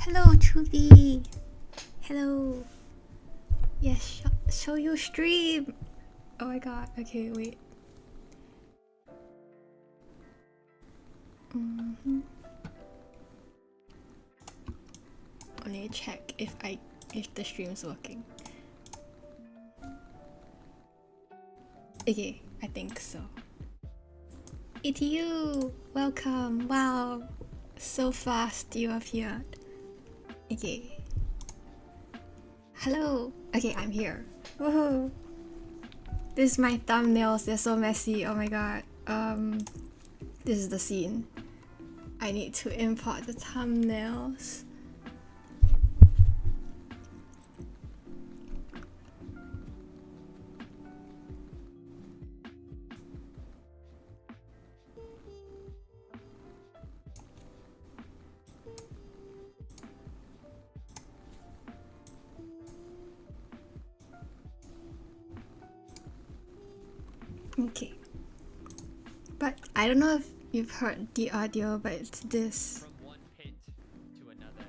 Hello, Trudy. Hello. Yes, show your stream. Oh my god. Okay, wait. Let me check if the stream's working. Okay, I think so. ETU, welcome. Wow, so fast you appeared. Okay. Hello. Okay, I'm here. Woohoo. This is my thumbnails. They're so messy. Oh my god. This is the scene. I need to import the thumbnails. Okay. But I don't know if you've heard the audio, but it's this. From one pit to another,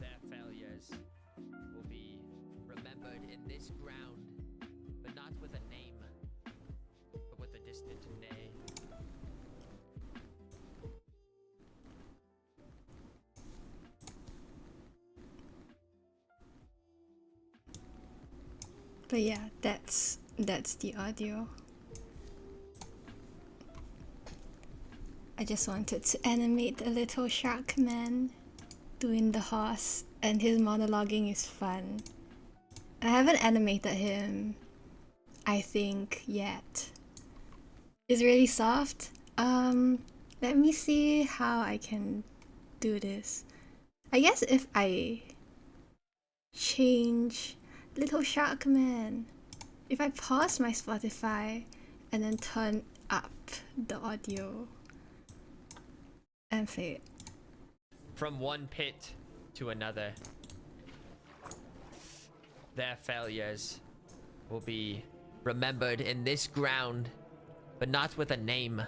their failures will be remembered in this ground, but not with a name, but with a distant nay. But yeah, that's the audio. I just wanted to animate a little shark man doing the horse, and his monologuing is fun. I haven't animated him, I think, yet. It's really soft. Let me see how I can do this. I guess if I change Little Shark Man, if I pause my Spotify and then turn up the audio and play it. From one pit to another, their failures will be remembered in this ground, but not with a name,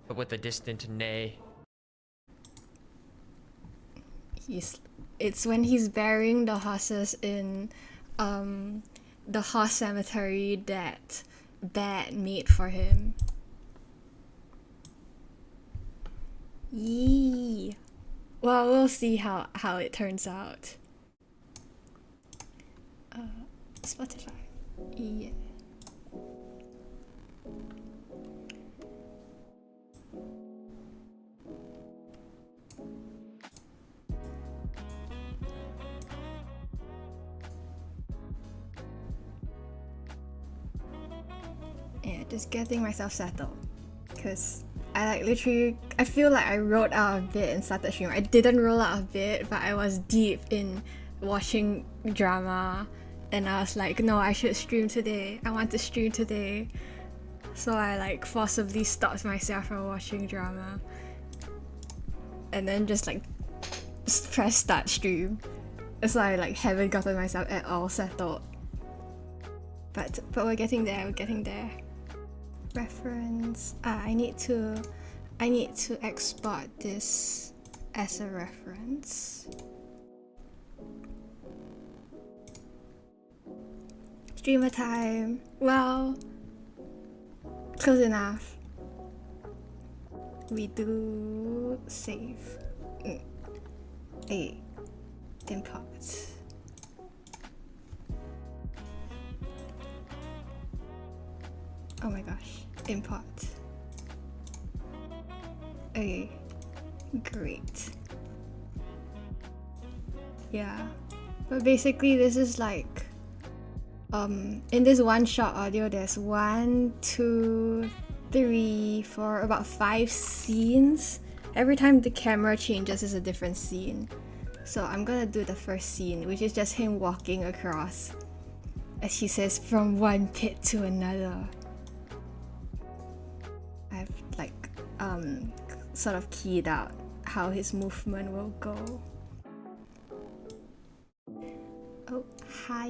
but with a distant nay. It's when he's burying the horses in the horse cemetery that Bat made for him. Yee. Well, we'll see how it turns out. Spotify. Yeah. Yeah, just getting myself settled, because I feel like I rolled out of bed and started streaming. I didn't roll out of bed, but I was deep in watching drama, and I was like, no, I should stream today. I want to stream today. So I like forcibly stopped myself from watching drama, and then just press start stream. So I like haven't gotten myself at all settled. But we're getting there. We're getting there. Reference. I need to export this as a reference. Streamer time. Well, close enough. We do save. Import. Oh my gosh, import. Okay, great. Yeah, but basically this is like, in this one shot audio there's 1, 2, 3, 4, about 5 scenes. Every time the camera changes is a different scene. So I'm gonna do the first scene, which is just him walking across, as he says, from one pit to another. I've sort of keyed out how his movement will go. Oh, hi.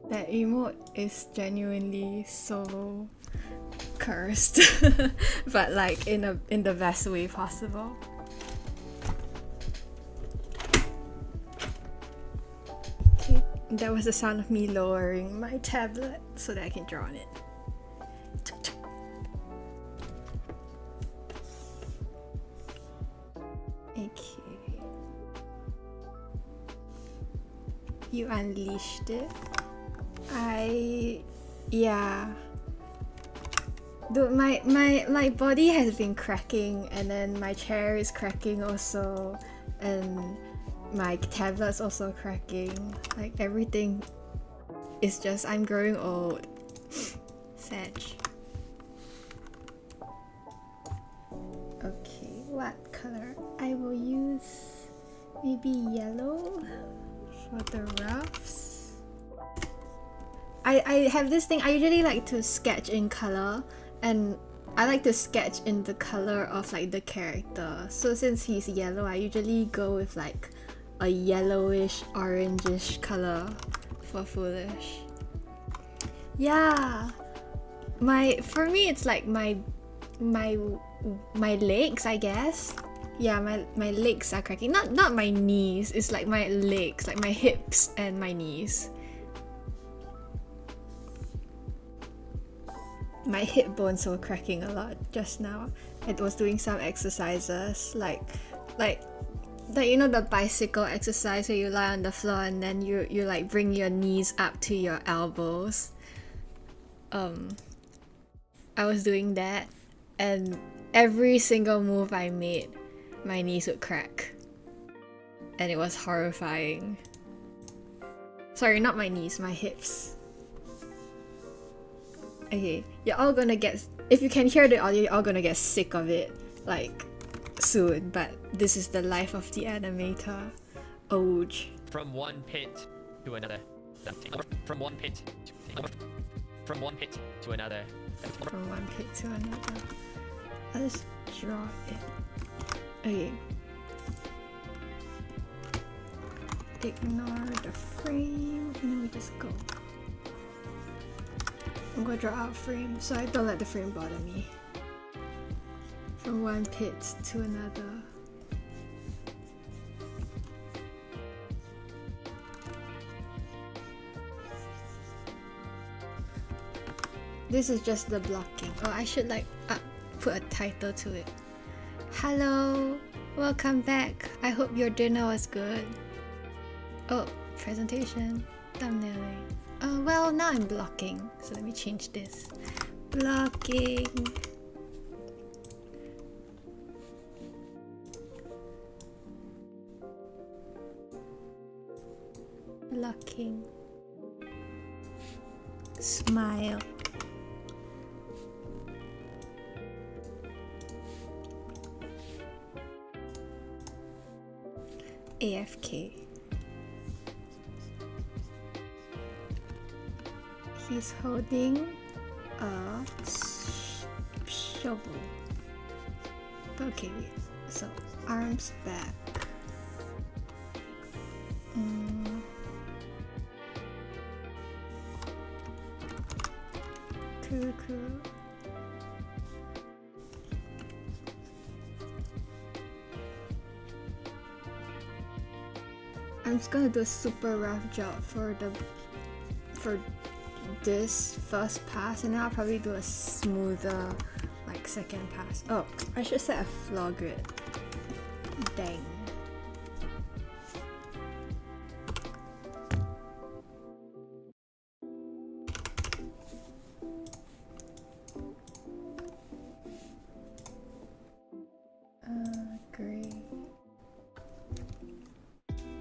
That emote is genuinely so cursed, but like in the best way possible. Okay, that was the sound of me lowering my tablet so that I can draw on it. Okay. You unleashed it. Yeah. Dude, my body has been cracking, and then my chair is cracking also, and my tablet's also cracking. Like everything is just, I'm growing old. Sad. Okay, what color? I will use maybe yellow for the roughs. I have this thing, I usually like to sketch in color, and I like to sketch in the color of like the character. So since he's yellow, I usually go with like a yellowish, orangish color for Foolish. Yeah, for me it's like my legs, I guess. Yeah, my legs are cracking. Not my knees, it's like my legs, like my hips and my knees. My hip bones were cracking a lot just now. I was doing some exercises like you know, the bicycle exercise where you lie on the floor and then you like bring your knees up to your elbows. I was doing that, and every single move I made, my knees would crack, and it was horrifying. Sorry, not my knees, my hips. Okay, you're all gonna get, if you can hear the audio, you're all gonna get sick of it, like, soon, but this is the life of the animator. Ouch. From one pit to another. From one pit to another. From one pit to another. From one pit to another. Let's draw it. Okay. Ignore the frame, and then we just go. I'm gonna draw out frame so I don't let the frame bother me. From one pit to another. This is just the blocking. Oh, I should like put a title to it. Hello, welcome back. I hope your dinner was good. Oh, presentation, thumbnailing. Well, now I'm blocking, so let me change this. Blocking. Blocking. Smile. AFK. He's holding a shovel. Okay, wait. So arms back. Cool. I'm just gonna do a super rough job for this first pass, and then I'll probably do a smoother like second pass. Oh, I should set a floor grid. Dang. Great.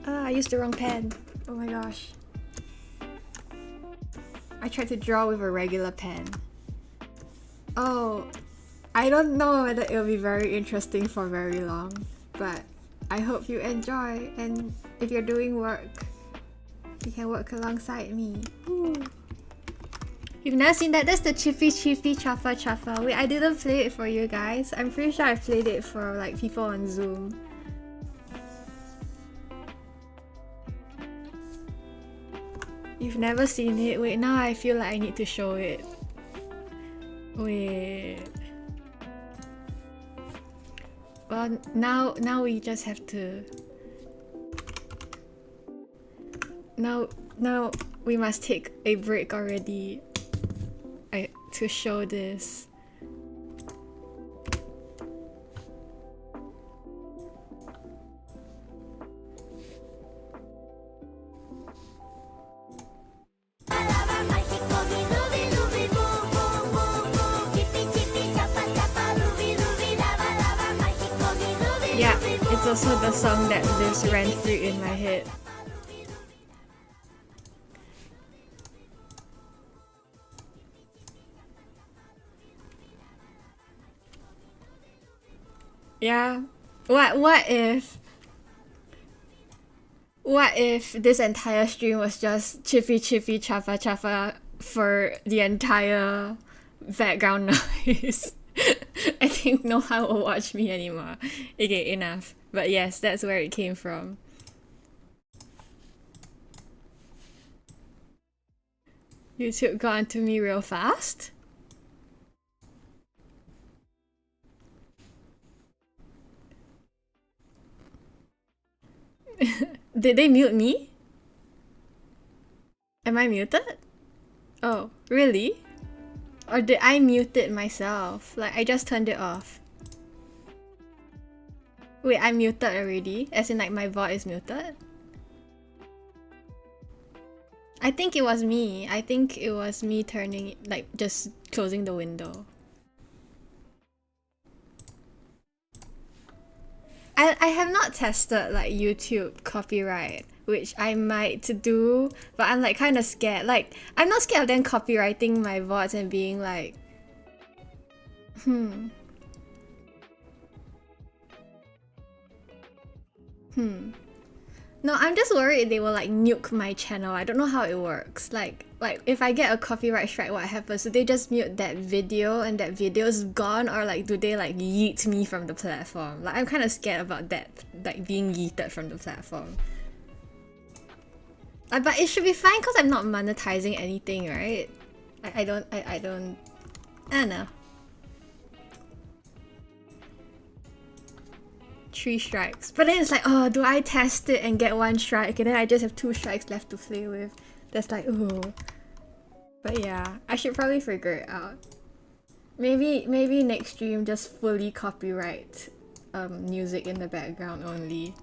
I used the wrong pen. Oh my gosh. I tried to draw with a regular pen. Oh, I don't know whether it'll be very interesting for very long, but I hope you enjoy, and if you're doing work, you can work alongside me. Ooh. You've never seen that? That's the Chippy Chuffa Chuffa. Wait, I didn't play it for you guys. I'm pretty sure I played it for like people on Zoom. You've never seen it? Wait, now I feel like I need to show it. Wait. Well, now we just have to. Now we must take a break already. To show this. Yeah, it's also the song that lives rent-free in my head. Yeah. What if this entire stream was just chippy chippy chapa chapa for the entire background noise? I think no one will watch me anymore. Okay, enough. But yes, that's where it came from. YouTube got onto me real fast. Did they mute me? Am I muted? Oh, really? Or did I mute it myself? Like, I just turned it off. Wait, I'm muted already? As in, like, my VOD is muted? I think it was me. I think it was me turning, like, just closing the window. I have not tested, like, YouTube copyright, which I might do, but I'm, like, kind of scared. Like, I'm not scared of them copywriting my VODs and being like, No, I'm just worried they will, like, nuke my channel. I don't know how it works. Like if I get a copyright strike, what happens? Do they just mute that video and that video is gone? Or, like, do they, like, yeet me from the platform? Like, I'm kind of scared about that, like, being yeeted from the platform. But it should be fine because I'm not monetizing anything, right? I don't know. 3 strikes. But then it's like, oh, do I test it and get 1 strike? And then I just have 2 strikes left to play with. That's like, ooh. But yeah, I should probably figure it out. Maybe next stream just fully copyright music in the background only.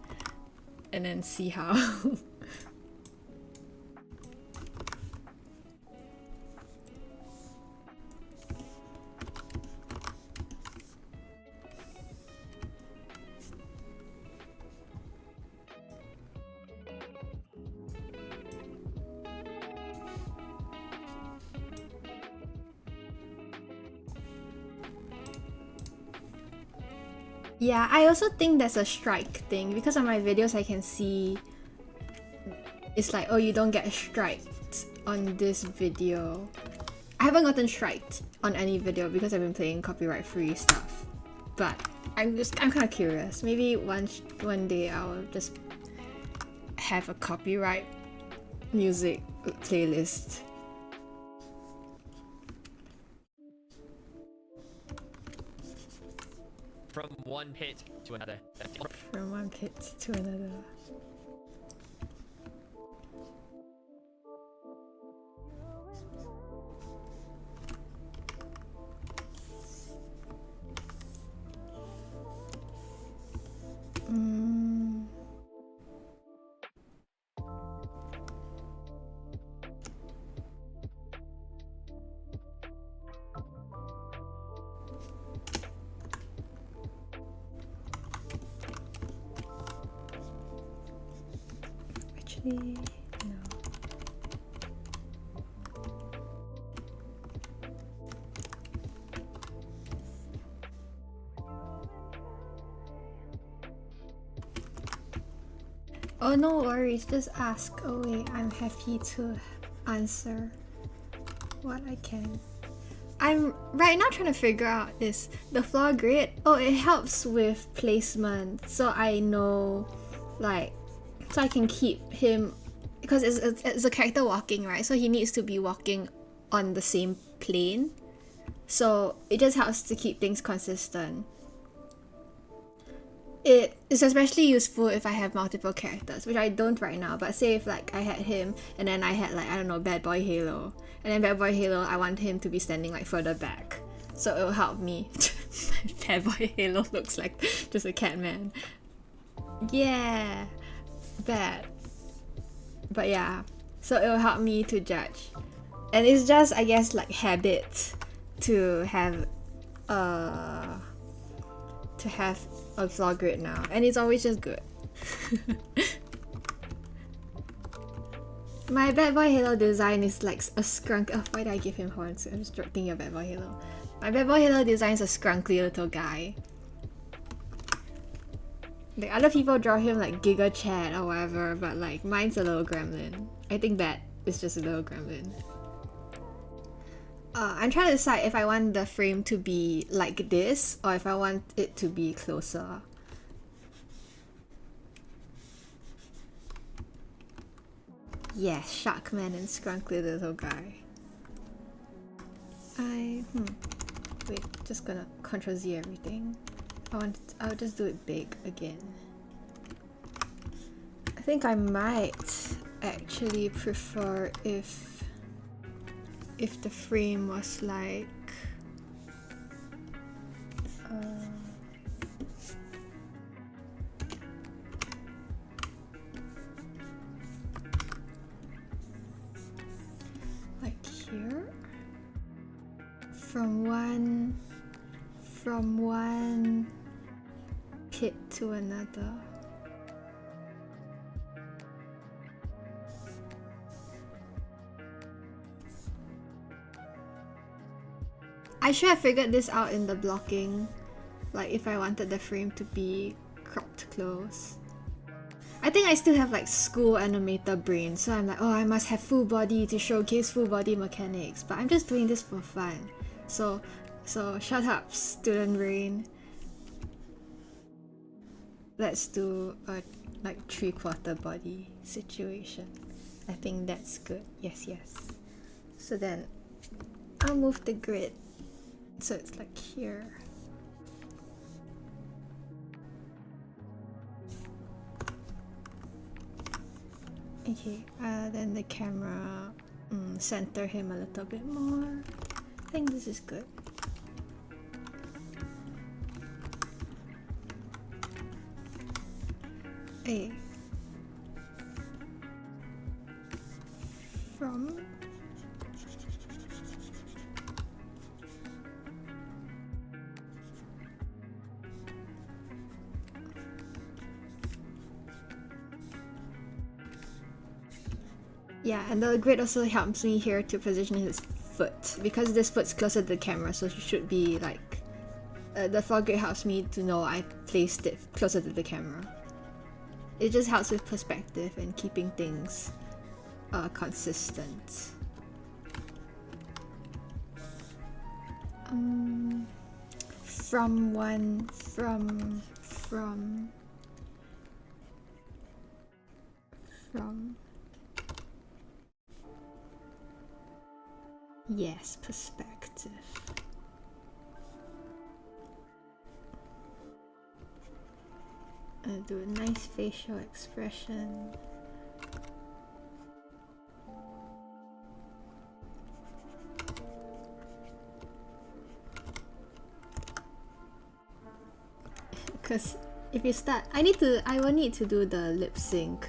And then see how. Yeah, I also think there's a strike thing because on my videos I can see it's like, oh, you don't get striked on this video. I haven't gotten striked on any video because I've been playing copyright free stuff. But I'm kind of curious. Maybe one day I'll just have a copyright music playlist. From one pit to another. From one pit to another. Actually, no. Oh, no worries, just ask away. I'm happy to answer what I can. I'm right now trying to figure out is the floor grid. Oh, it helps with placement, so I know, like, so I can keep him, because it's a character walking, right? So he needs to be walking on the same plane. So it just helps to keep things consistent. It is especially useful if I have multiple characters, which I don't right now, but say if like I had him and then I had like, I don't know, Bad Boy Halo, and then Bad Boy Halo, I want him to be standing like further back, so it'll help me. Bad Boy Halo looks like just a cat man. Yeah, bad. But yeah, so it'll help me to judge. And it's just, I guess, like habit to have a floor grid now, and it's always just good. My Bad Boy Halo design is like a skunk. Oh, why did I give him horns? I'm just thinking of Bad Boy Halo. My Bad Boy Halo design is a scrunkly little guy. Like other people draw him like Giga Chad or whatever, but like mine's a little gremlin. I think that is just a little gremlin. I'm trying to decide if I want the frame to be like this or if I want it to be closer. Yes, Sharkman and Scrunkly Little Guy. Wait, just gonna Ctrl Z everything. I'll just do it big again. I think I might actually prefer if the frame was like here from one pit to another. I should have figured this out in the blocking, like if I wanted the frame to be cropped close. I think I still have like school animator brain, so I'm like, oh, I must have full body to showcase full body mechanics, but I'm just doing this for fun. So shut up, student brain. Let's do a like 3/4 body situation. I think that's good. Yes. So then I'll move the grid so it's like here. Okay, then the camera, center him a little bit more. I think this is good. Hey. From yeah, and the grid also helps me here to position his foot, because this foot's closer to the camera, so it should be like the floor grid helps me to know I placed it closer to the camera. It just helps with perspective and keeping things consistent. Yes, perspective. Do a nice facial expression. Because if you start, I will need to do the lip sync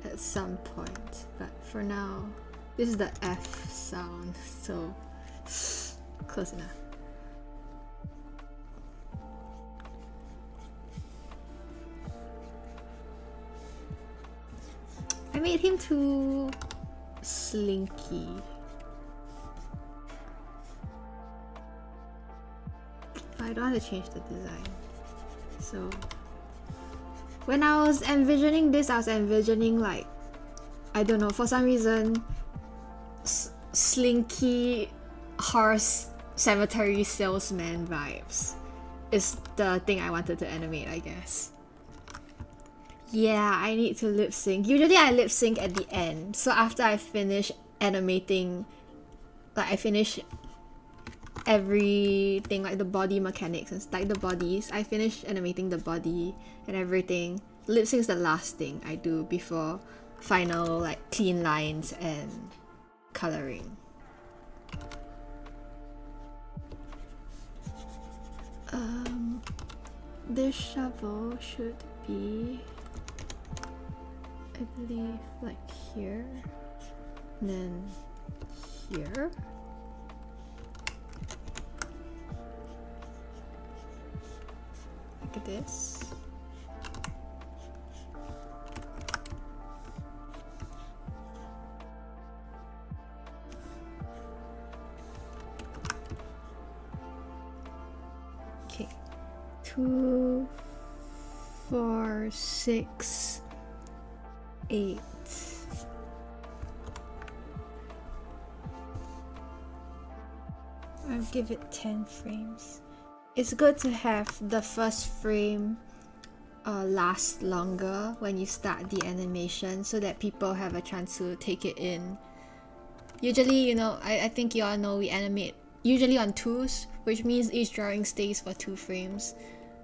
at some point, but for now, this is the F sound, so close enough. I made him too slinky. I don't want to change the design. So when I was envisioning this, I was envisioning like, I don't know, for some reason, slinky horse cemetery salesman vibes is the thing I wanted to animate, I guess. Yeah, I need to lip sync. Usually I lip sync at the end. So after I finish animating, like I finish everything, like the body mechanics and like the bodies. I finished animating the body and everything. Lip sync is the last thing I do before final like clean lines and coloring. This shovel should be, I believe, like here, and then here. Like this. Okay. 2, 4, 6, 8. I'll give it 10 frames. It's good to have the first frame last longer when you start the animation so that people have a chance to take it in. Usually, you know, I think you all know we animate usually on 2s, which means each drawing stays for 2 frames.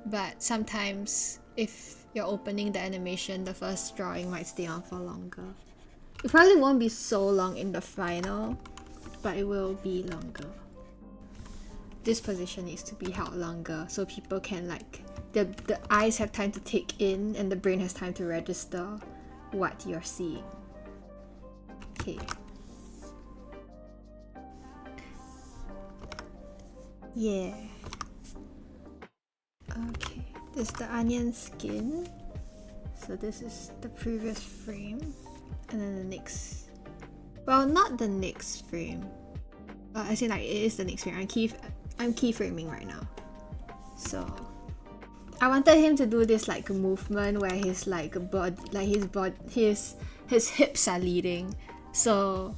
But sometimes if you're opening the animation, the first drawing might stay on for longer. It probably won't be so long in the final, but it will be longer. This position needs to be held longer so people can like the eyes have time to take in and the brain has time to register what you're seeing. Okay. Yeah. Okay, this is the onion skin. So this is the previous frame. And then the next, well, not the next frame. I say like it is the next frame. I'm keyframing right now. So I wanted him to do this like movement where his like his hips are leading. So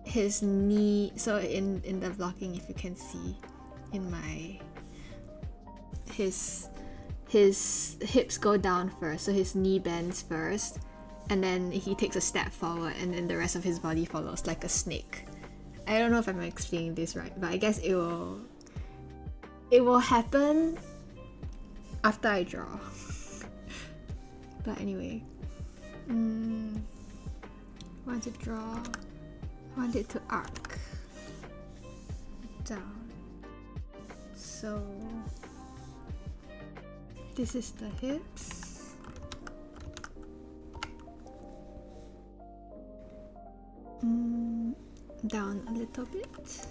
his knee, so in the vlogging, if you can see in my, his hips go down first, so his knee bends first, and then he takes a step forward, and then the rest of his body follows like a snake. I don't know if I'm explaining this right, but I guess it will happen after I draw. But anyway, I want to draw. I want it to arc down. So this is the hips. Down a little bit.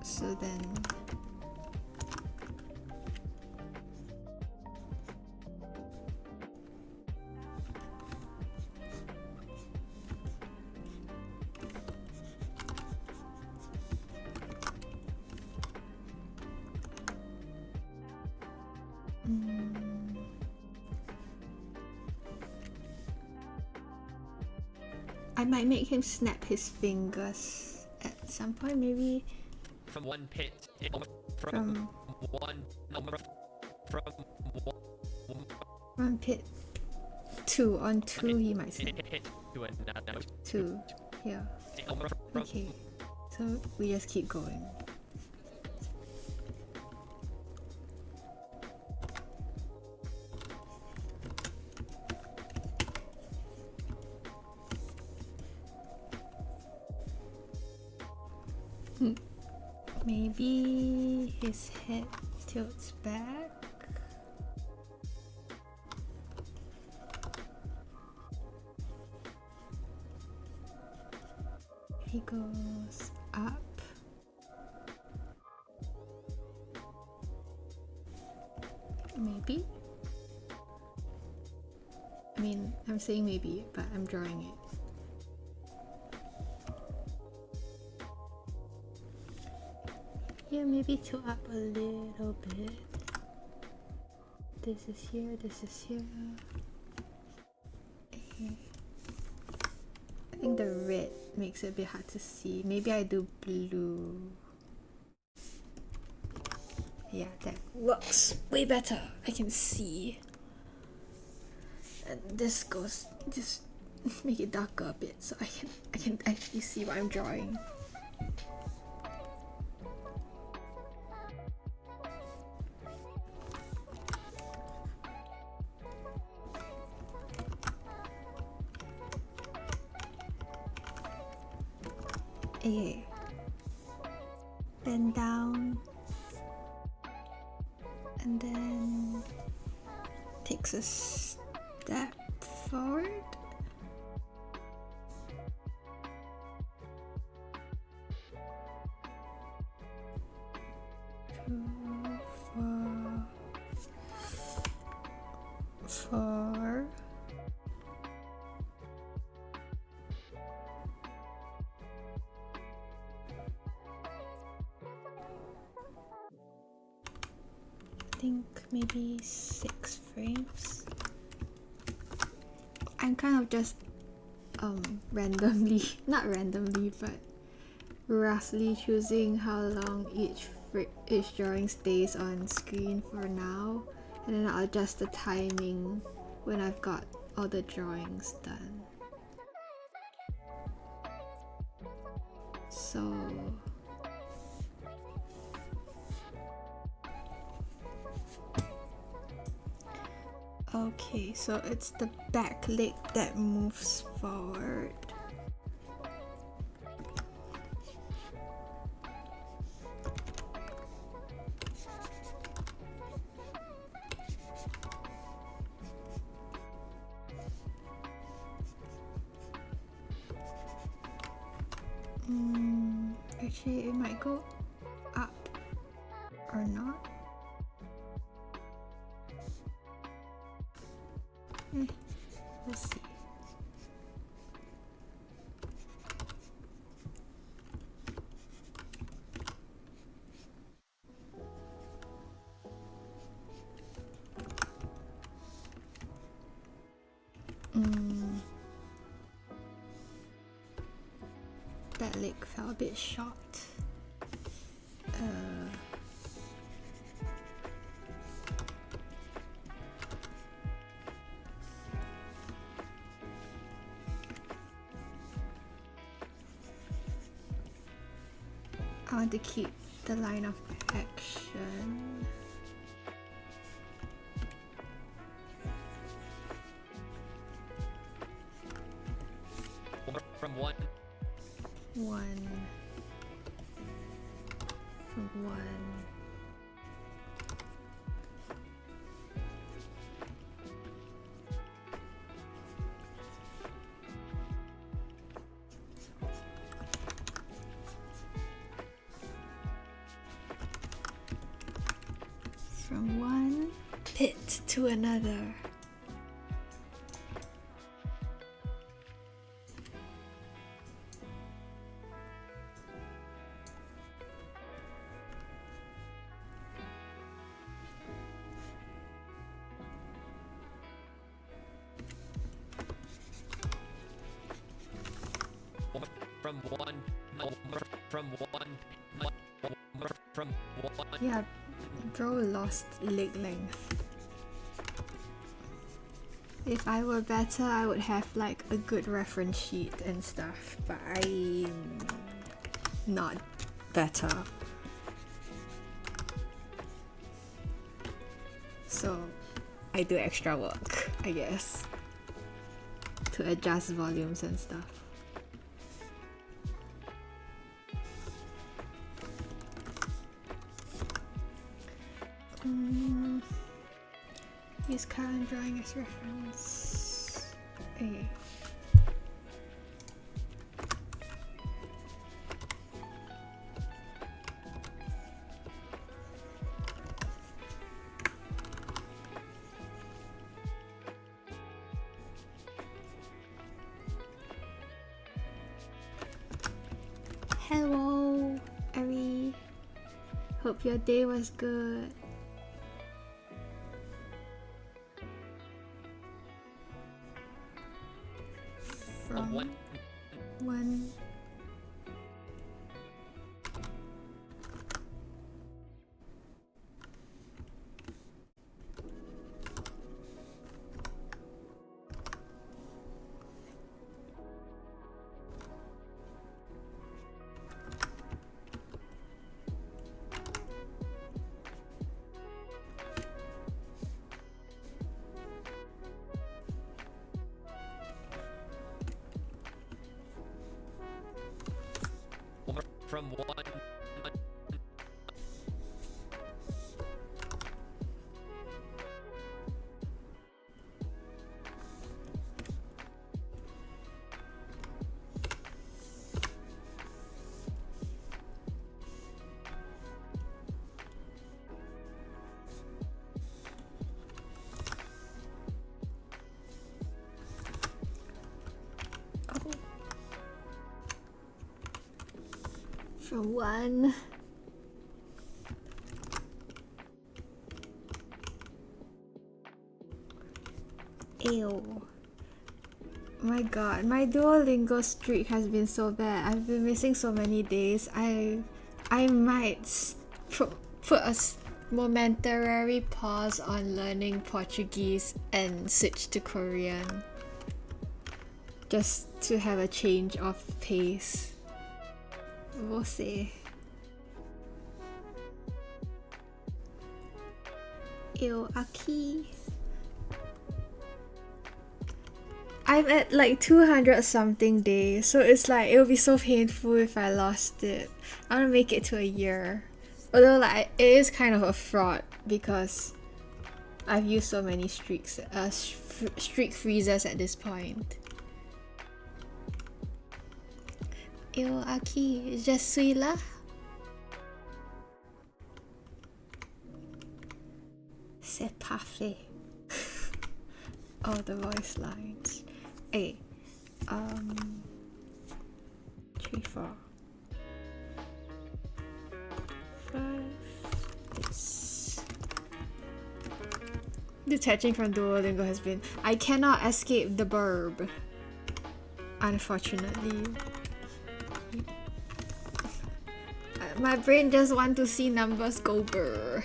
So then I might make him snap his fingers at some point, maybe. From one pit, From one pit, 2 on 2 he might snap. to another. 2 here. Okay, so we just keep going. Maybe his head tilts back. He goes up. Maybe. I mean, I'm saying maybe, but I'm drawing it. Yeah, maybe tilt up a little bit. This is here, this is here. Okay. I think the red makes it a bit hard to see. Maybe I do blue. Yeah, that works way better. I can see. And this goes, just make it darker a bit so I can actually see what I'm drawing. Okay. Bend down. And then takes a step forward. Four. I think maybe 6 frames. I'm kind of just randomly, not randomly, but roughly choosing how long each drawing stays on screen for now, and then I'll adjust the timing when I've got all the drawings done. So okay, so it's the back leg that moves forward. Actually, it might go up or not. Let's see. That leg fell a bit short. I want to keep the line of action. From one. From one. From one pit to another. Yeah, bro lost leg length. If I were better, I would have like a good reference sheet and stuff, but I'm not better. So I do extra work, I guess, to adjust volumes and stuff. Use current drawing as reference. Okay. Hello, Ari. Hope your day was good. From one. From one. From one. Ew. My god, my Duolingo streak has been so bad. I've been missing so many days. I might put a momentary pause on learning Portuguese and switch to Korean. Just to have a change of pace. We'll see. Ew, Aki. I'm at like 200 something days, so it's like it would be so painful if I lost it. I want to make it to a year. Although like it is kind of a fraud because I've used so many streaks, streak freezers at this point. Ew, Aki, je suis là. C'est parfait. Oh, the voice lines. Hey, 3, 4, 5, 6. Detaching from Duolingo has been. I cannot escape the burb. Unfortunately. My brain just wants to see numbers go brr.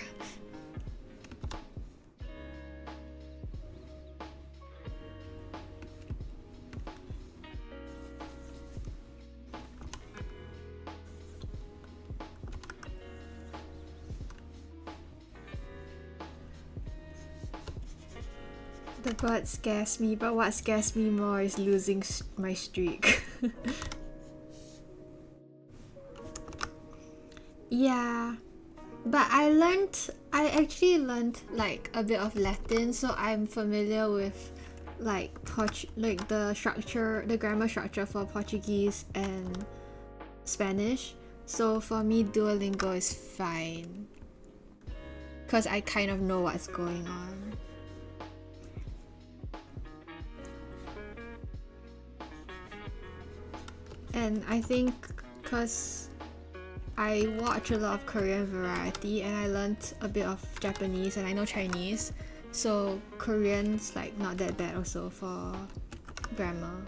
The bird scares me, but what scares me more is losing my streak. Yeah, but I actually learned like a bit of Latin, so I'm familiar with like the structure, the grammar structure for Portuguese and Spanish. So for me, Duolingo is fine because I kind of know what's going on. And I think because I watch a lot of Korean variety and I learned a bit of Japanese and I know Chinese, so Korean's like not that bad also for grammar.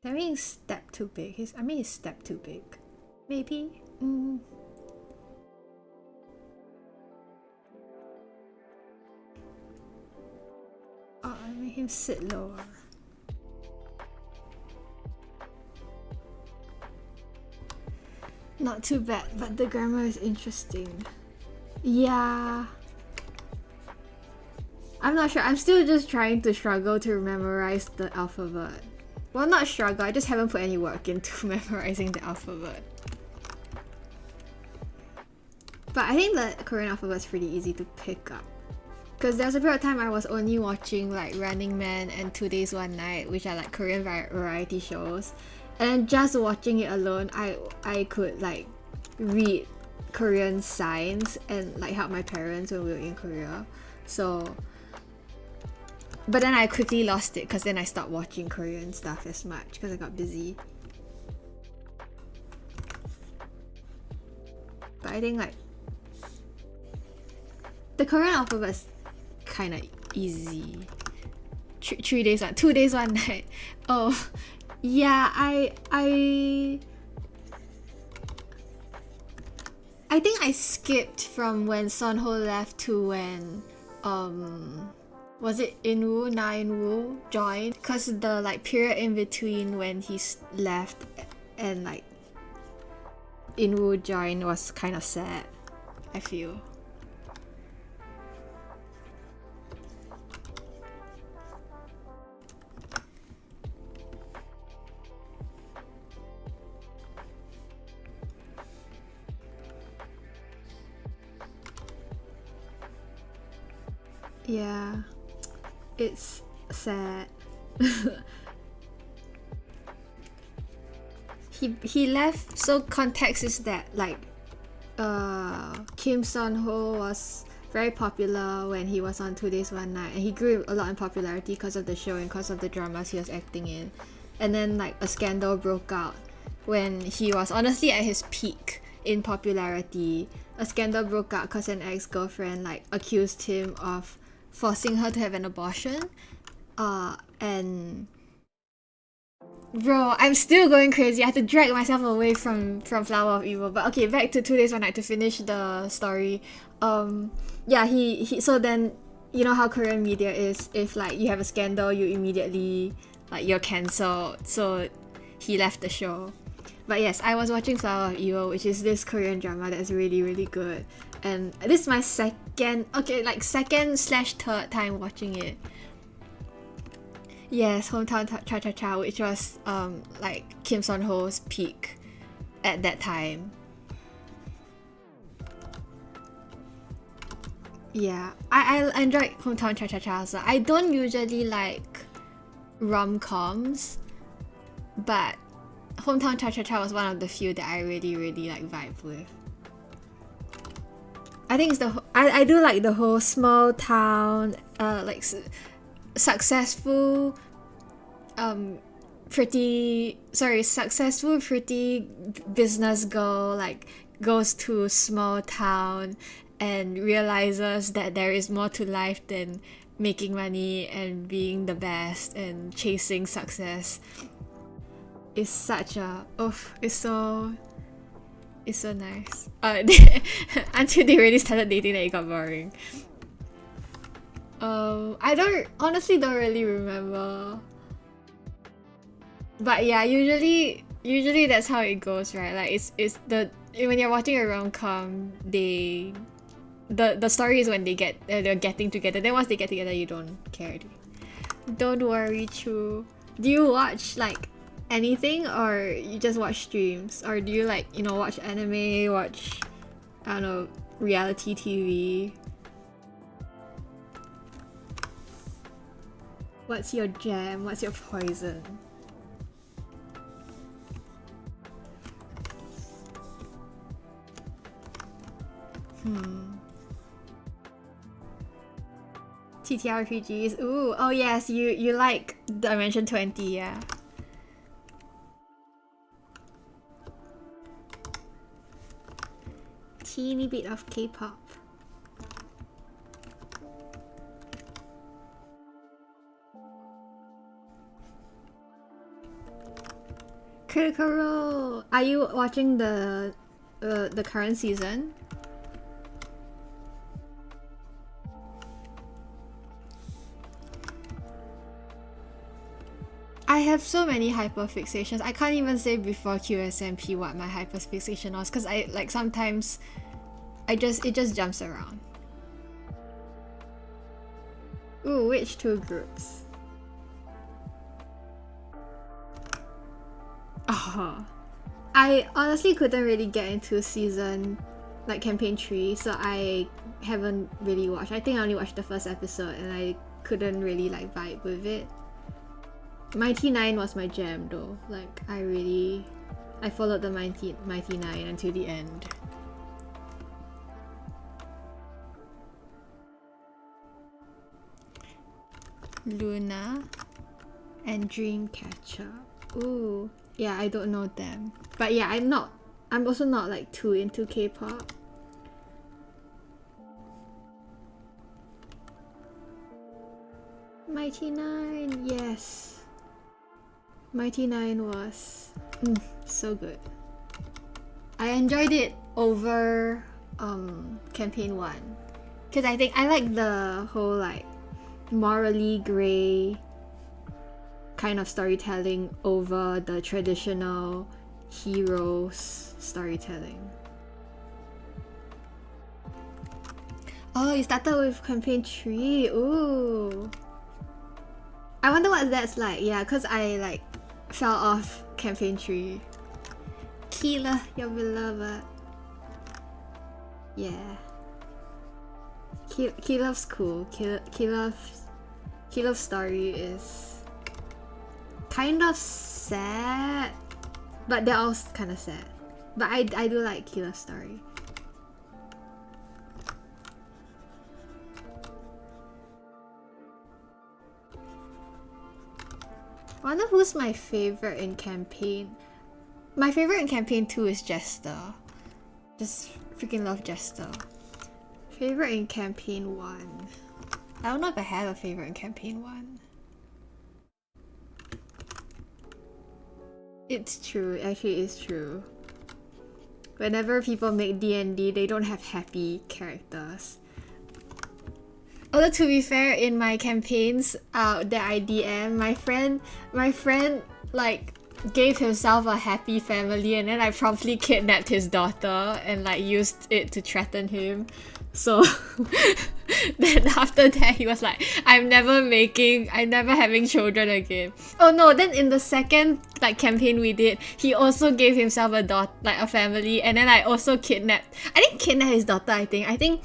That means step too big. His step too big. Maybe? Oh, I made him sit lower. Not too bad, but the grammar is interesting. Yeah. I'm not sure. I'm still just trying to struggle to memorize the alphabet. Well, not struggle, I just haven't put any work into memorizing the alphabet. But I think the Korean alphabet is pretty easy to pick up. Because there was a period of time I was only watching like Running Man and 2 Days 1 Night, which are like Korean variety shows. And just watching it alone, I could like read Korean signs and like help my parents when we were in Korea. So, but then I quickly lost it because then I stopped watching Korean stuff as much because I got busy. But I think like the Korean alphabet's kind of easy. 2 days, 1 night. Oh, yeah. I think I skipped from when Sunho left to when was it Inwoo, Na Inwoo joined, because the like period in between when he left and like Inwoo joined was kind of sad, I feel. Yeah, it's sad. he left, so context is that like Kim Sun-ho was very popular when he was on 2 Days 1 Night, and he grew a lot in popularity because of the show and because of the dramas he was acting in. And then like a scandal broke out when he was honestly at his peak in popularity. A scandal broke out because an ex-girlfriend like accused him of forcing her to have an abortion. And bro, I'm still going crazy. I had to drag myself away from Flower of Evil. But okay, back to 2 Days 1 Night to finish the story. Yeah, he so then you know how Korean media is. If like you have a scandal, you immediately like you're cancelled. So he left the show. But yes, I was watching Flower of Evil, which is this Korean drama that's really, really good. And this is my second / third time watching it. Yes, Hometown Cha-Cha-Cha, which was like Kim Sun-ho's peak at that time. Yeah, I enjoyed Hometown Cha-Cha-Cha. So I don't usually like rom-coms, but Hometown Cha-Cha-Cha was one of the few that I really, really like vibe with. I think it's I do like the whole small town, like successful, pretty business girl like goes to small town and realizes that there is more to life than making money and being the best and chasing success. It's such a it's so nice. Until they really started dating, that it got boring. I honestly don't really remember. But yeah, usually that's how it goes, right? Like it's when you're watching a rom-com, the story is when they're getting together. Then once they get together, you don't care. Don't worry, Chu. Do you watch like anything, or you just watch streams, or do you like watch anime, watch I don't know, reality TV? What's your jam? What's your poison? TTRPGs. Ooh, oh yes, you like Dimension 20, yeah. Teeny bit of K-pop. Critical Role. Are you watching the current season? I have so many hyperfixations. I can't even say before QSMP what my hyperfixation was, because I like sometimes it just jumps around. Ooh, which two groups? Oh, I honestly couldn't really get into season like campaign 3, so I haven't really watched. I think I only watched the first episode and I couldn't really like vibe with it. Mighty Nine was my jam though. Like I followed the Mighty Nine until the end. Luna and Dreamcatcher. Ooh, yeah, I don't know them. But yeah, I'm also not like too into K-pop. Mighty Nine, yes. Mighty Nine was so good. I enjoyed it over campaign 1 because I think I like the whole like morally grey kind of storytelling over the traditional heroes storytelling. Oh, you started with campaign 3. Ooh. I wonder what that's like. Yeah, because I like fell off campaign 3. Keela, your beloved. Yeah. Keela's cool. Keela's story is kind of sad, but they're all kind of sad. But I do like Keela's story. I wonder who's my favorite in campaign. My favorite in campaign 2 is Jester. Just freaking love Jester. Favorite in campaign 1. I don't know if I have a favorite in campaign 1. It's true, actually it's true. Whenever people make D&D, they don't have happy characters. Although to be fair, in my campaigns that I DM, my friend like gave himself a happy family and then I promptly kidnapped his daughter and like used it to threaten him. So then after that he was like, I'm never having children again. Oh no, then in the second like campaign we did, he also gave himself a daughter, like a family, and then I also kidnapped. I didn't kidnap his daughter, I think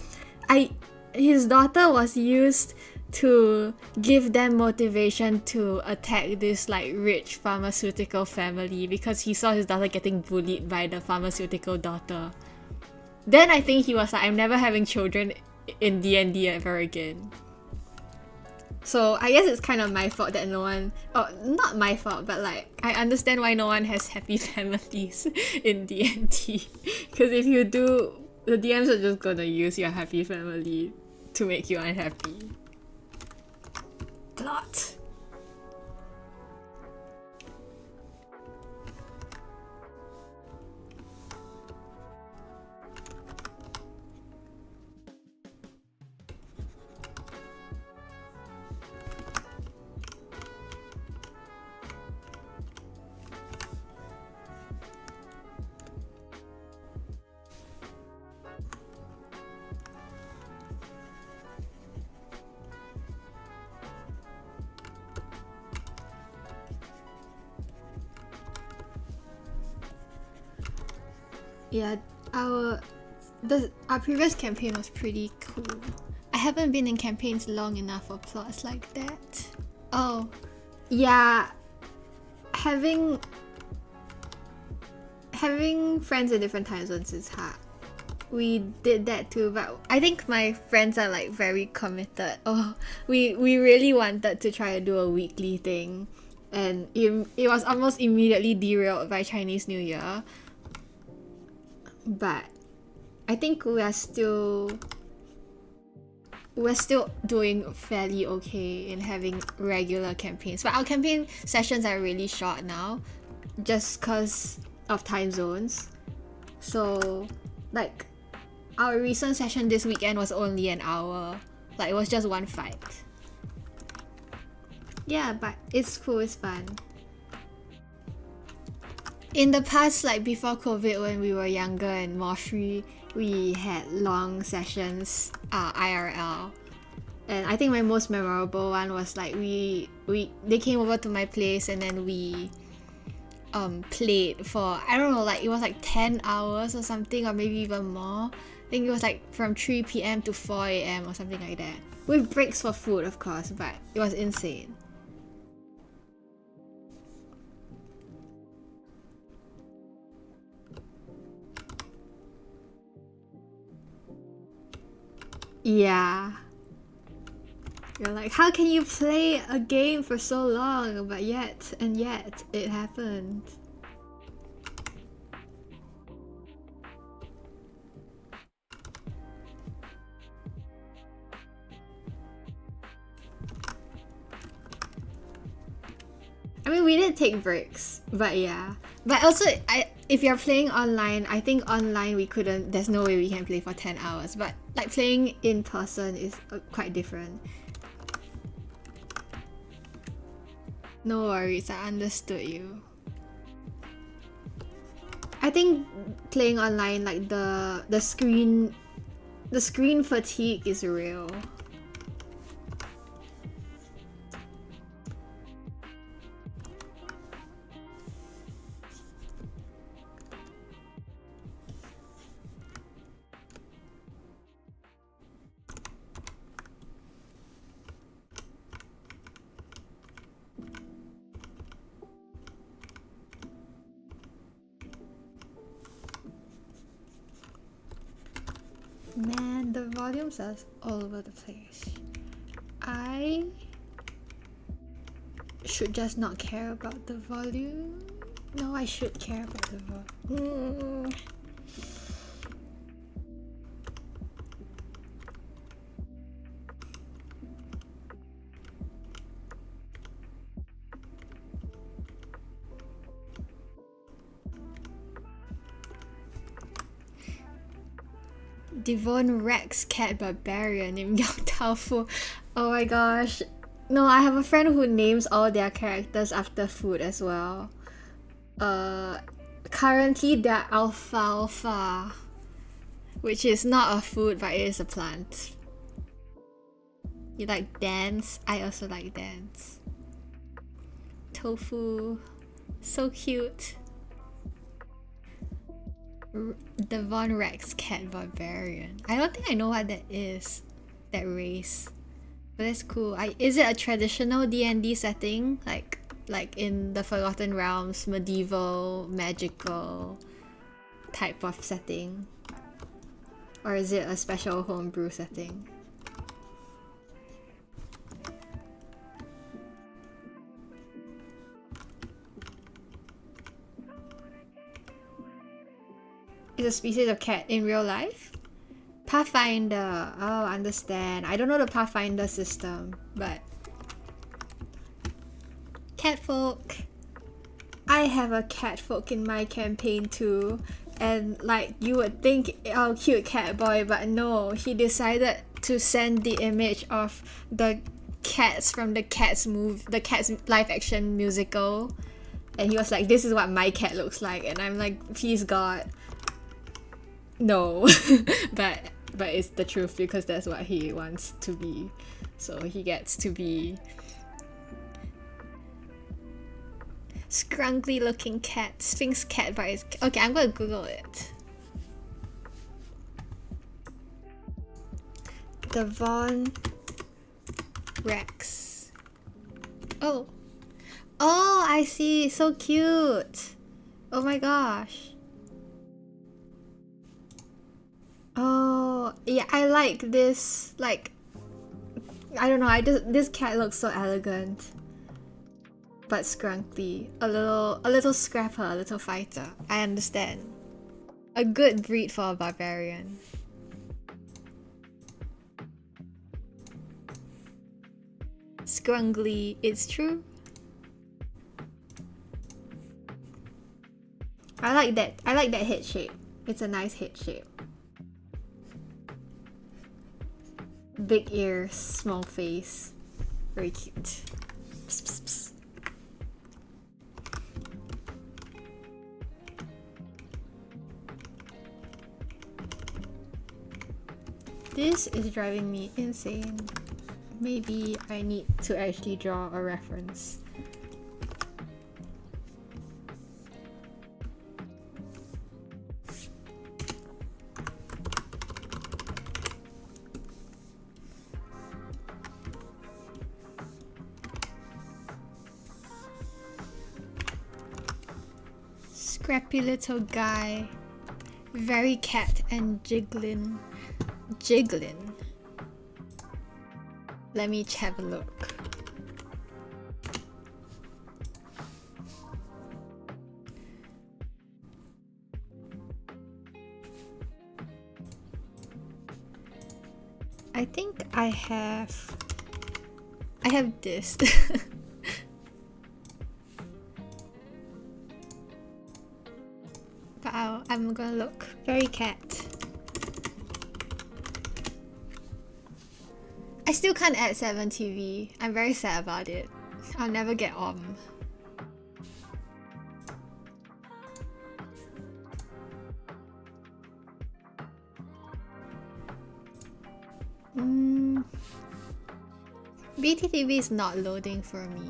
his daughter was used to give them motivation to attack this like rich pharmaceutical family because he saw his daughter getting bullied by the pharmaceutical daughter. Then I think he was like, I'm never having children in D&D ever again. So I guess it's kind of my fault that no one, oh, not my fault, but like I understand why no one has happy families in D&D. Because if you do, the DMs are just gonna use your happy family to make you unhappy. Plot. Yeah, our previous campaign was pretty cool. I haven't been in campaigns long enough for plots like that. Oh, yeah, having friends in different time zones is hard. We did that too, but I think my friends are like very committed. Oh, we really wanted to try to do a weekly thing, and it was almost immediately derailed by Chinese New Year. But I think we're still doing fairly okay in having regular campaigns. But our campaign sessions are really short now, just because of time zones. So like our recent session this weekend was only an hour. Like it was just one fight. Yeah, but it's cool, it's fun. In the past, like before COVID, when we were younger and more free, we had long sessions, IRL. And I think my most memorable one was like they came over to my place and then we played for, I don't know, like it was like 10 hours or something, or maybe even more. I think it was like from 3 PM to 4 AM or something like that. With breaks for food, of course, but it was insane. Yeah. You're like, how can you play a game for so long, but yet it happened. I mean, we did take breaks, but yeah. But also, if you're playing online, I think online we couldn't. There's no way we can play for 10 hours. But like playing in person is quite different. No worries, I understood you. I think playing online, like the screen fatigue is real. Man, the volumes are all over the place. I should just not care about the volume. No, I should care about the volume. Devon Rex Cat Barbarian named Yao Tao. Oh my gosh. No, I have a friend who names all their characters after food as well. Currently they're alfalfa, which is not a food but it is a plant. You like dance? I also like dance. Tofu, so cute. The Von Rex Cat Barbarian. I don't think I know what that is, that race, but that's cool. Is it a traditional D&D setting, like in the Forgotten Realms, medieval, magical type of setting, or is it a special homebrew setting? Is a species of cat in real life? Pathfinder. Oh, understand. I don't know the Pathfinder system, but catfolk. I have a catfolk in my campaign too, and like you would think, oh, cute cat boy, but no, he decided to send the image of the cats from the Cats live action musical, and he was like, "This is what my cat looks like," and I'm like, "Please God." No, but it's the truth because that's what he wants to be, so he gets to be scrunkly looking cat, Sphinx cat by his. Okay, I'm gonna Google it. The Von Rex. Oh, I see. So cute. Oh my gosh. Oh, yeah, I like this, like, I don't know, this cat looks so elegant. But scrunkly. A little scrapper, a little fighter. I understand. A good breed for a barbarian. Scrungly, it's true. I like that head shape. It's a nice head shape. Big ears, small face. Very cute. Psst, psst, psst. This is driving me insane. Maybe I need to actually draw a reference. Scrappy little guy. Very cat and jiggling. Let me have a look. I think I have this. But I'm gonna look. Very cat. I still can't add 7TV. I'm very sad about it. I'll never get on. BTTV is not loading for me.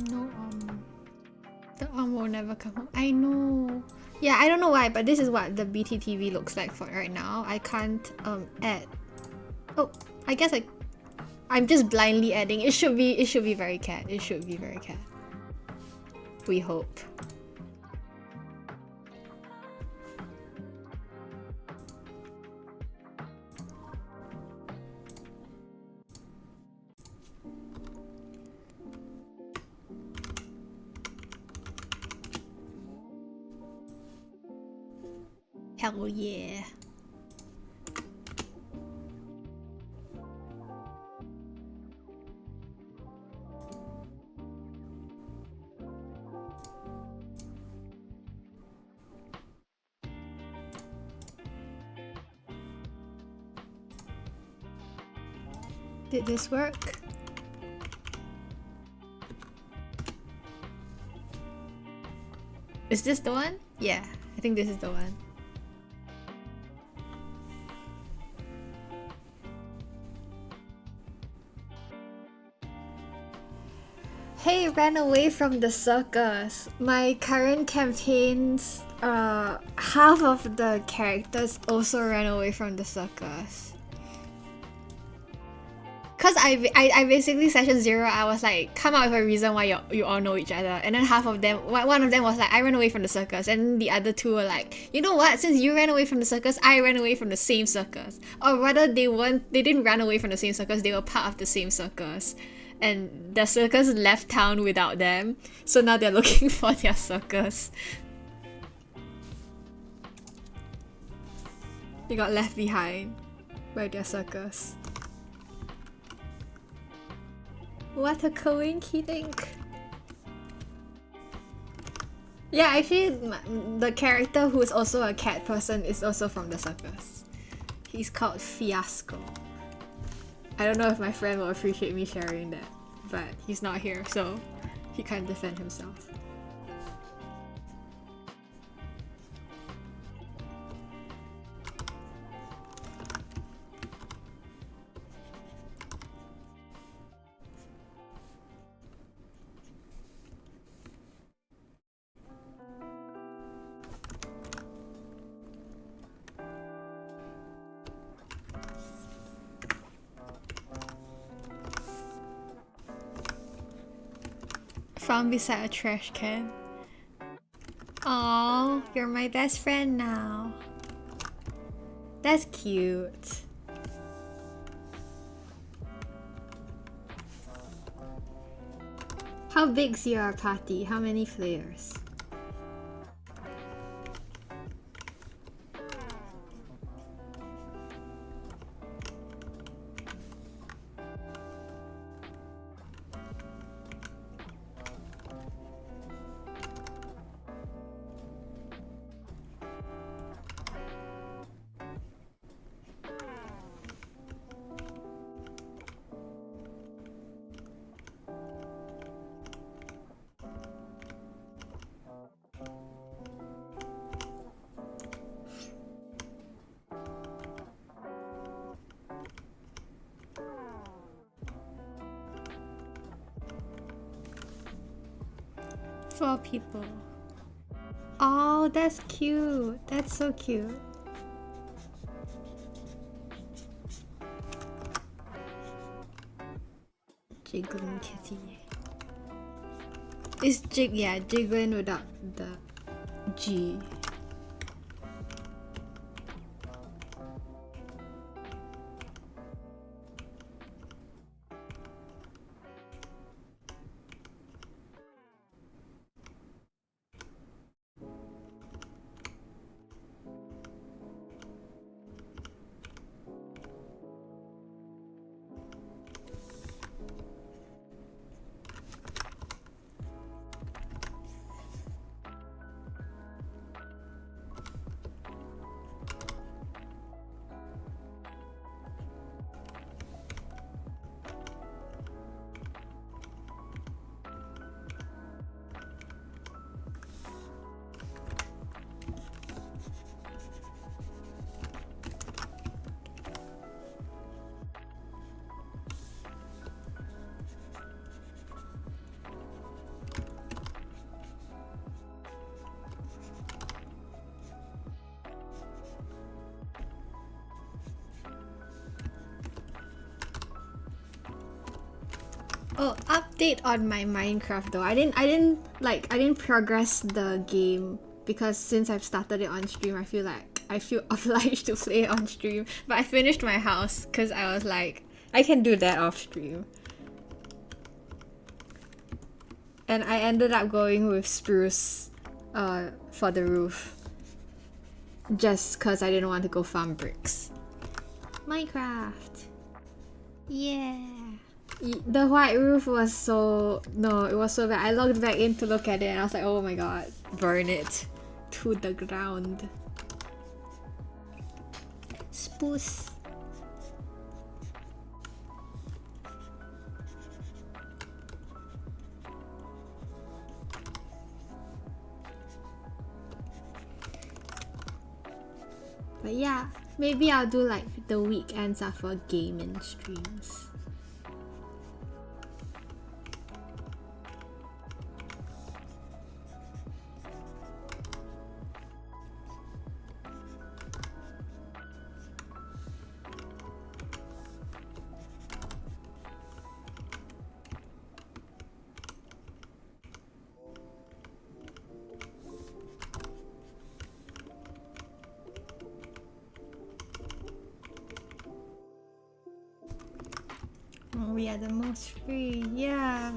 No, the will never come home. I know. Yeah, I don't know why, but this is what the BTTV looks like for right now. I can't add. Oh, I guess I'm just blindly adding. It should be very cat. It should be very cat. We hope. Hell yeah. Did this work? Is this the one? Yeah, I think this is the one. Hey, ran away from the circus. My current campaigns, half of the characters also ran away from the circus. Cause I basically session 0, I was like, come up with a reason why you all know each other, and then half of them, one of them was like, I ran away from the circus, and the other two were like, you know what? Since you ran away from the circus, I ran away from the same circus. Or rather, they didn't run away from the same circus. They were part of the same circus. And the circus left town without them, so now they're looking for their circus. They got left behind by their circus. What a coinky-dink. Yeah, actually, the character who's also a cat person is also from the circus. He's called Fiasco. I don't know if my friend will appreciate me sharing that, but he's not here, so he can't defend himself. Found beside a trash can. Aww, you're my best friend now. That's cute. How big's your party? How many players? Four people. Oh, that's cute. That's so cute. Jiggling kitty. It's jiggling without the G. Oh, update on my Minecraft though. I didn't progress the game because since I've started it on stream, I feel obliged to play it on stream. But I finished my house because I was like, I can do that off stream. And I ended up going with spruce for the roof. Just because I didn't want to go farm bricks. Minecraft. Yeah. The white roof was so... No, it was so bad. I logged back in to look at it and I was like, oh my god. Burn it to the ground. Spruce. But yeah, maybe I'll do like the weekends are for gaming streams. Oh, we are the most free, yeah.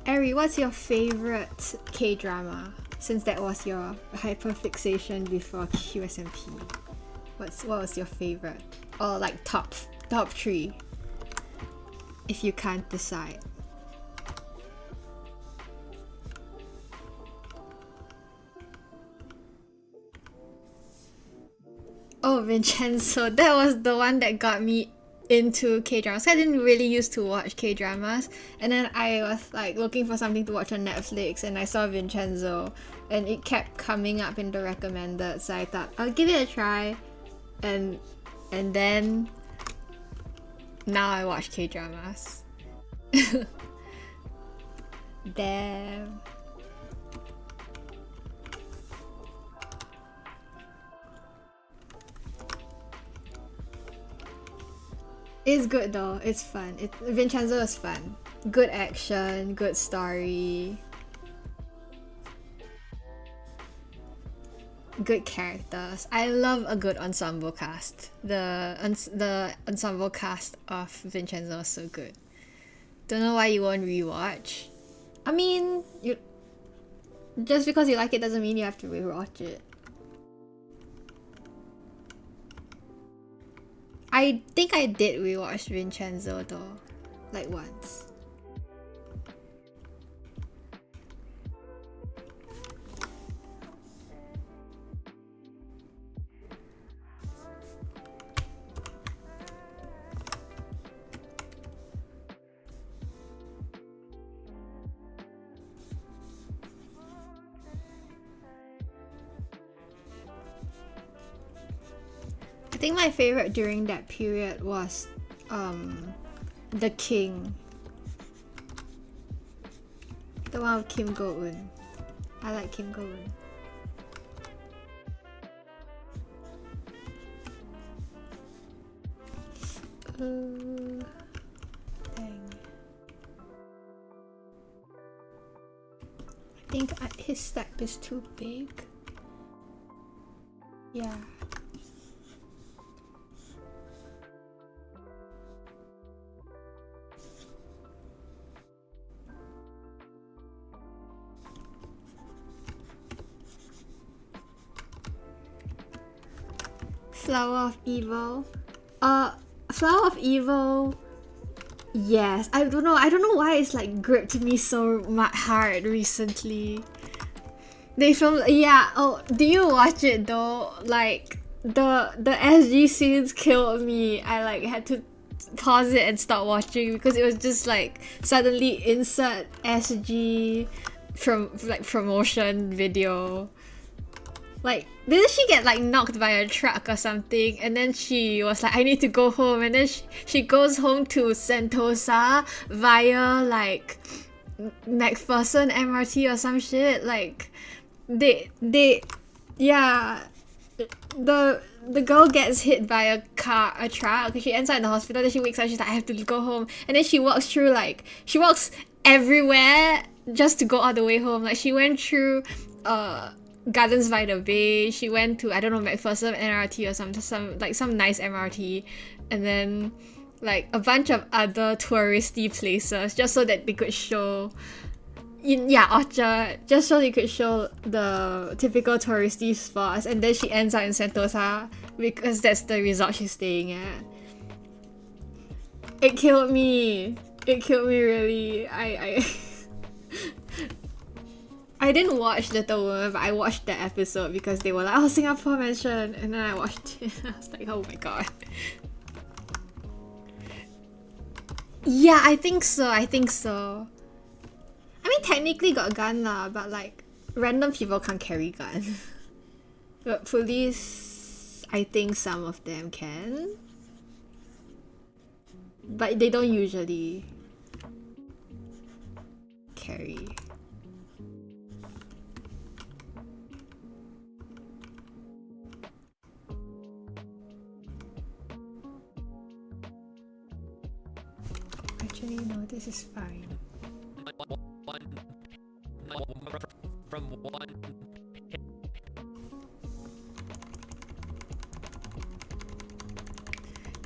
Eri, what's your favorite K-drama? Since that was your hyperfixation before QSMP. What was your favorite? Or like top 3? If you can't decide. Oh, Vincenzo. That was the one that got me into K-dramas. I didn't really used to watch K-dramas, and then I was like looking for something to watch on Netflix and I saw Vincenzo and it kept coming up in the recommended, so I thought I'll give it a try, and then now I watch K-dramas. Damn. It's good though, it's fun. Vincenzo is fun. Good action, good story. Good characters. I love a good ensemble cast. The ensemble cast of Vincenzo is so good. Don't know why you won't rewatch. I mean, just because you like it doesn't mean you have to rewatch it. I think I did rewatch Vincenzo though, like once. I think my favorite during that period was The King. The one with Kim Go-eun. I like Kim Go-eun. Dang. I think his step is too big. Yeah. Flower of Evil. Flower of Evil. Yes, I don't know why it's like gripped me so hard recently. They filmed, yeah. Oh, do you watch it though? Like the SG scenes killed me. I like had to pause it and stop watching because it was just like suddenly insert SG from like promotion video. Like, didn't she get like knocked by a truck or something? And then she was like, I need to go home. And then she goes home to Sentosa via like MacPherson MRT or some shit. Like, yeah. The girl gets hit by a truck. She ends up in the hospital. Then she wakes up. She's like, I have to go home. And then she walks through she walks everywhere just to go all the way home. Like, she went through Gardens by the Bay. She went to, I don't know, MacPherson MRT or some nice MRT, and then like a bunch of other touristy places just so that they could show Orchard, just so they could show the typical touristy spots. And then she ends up in Sentosa because that's the resort she's staying at. It killed me really. I didn't watch Little Women, but I watched that episode because they were like, oh, Singapore mentioned, and then I watched it. I was like, oh my god. Yeah, I think so. I mean, technically got a gun lah, but like, random people can't carry gun. But police, I think some of them can. But they don't usually carry. Actually, no, this is fine. From one.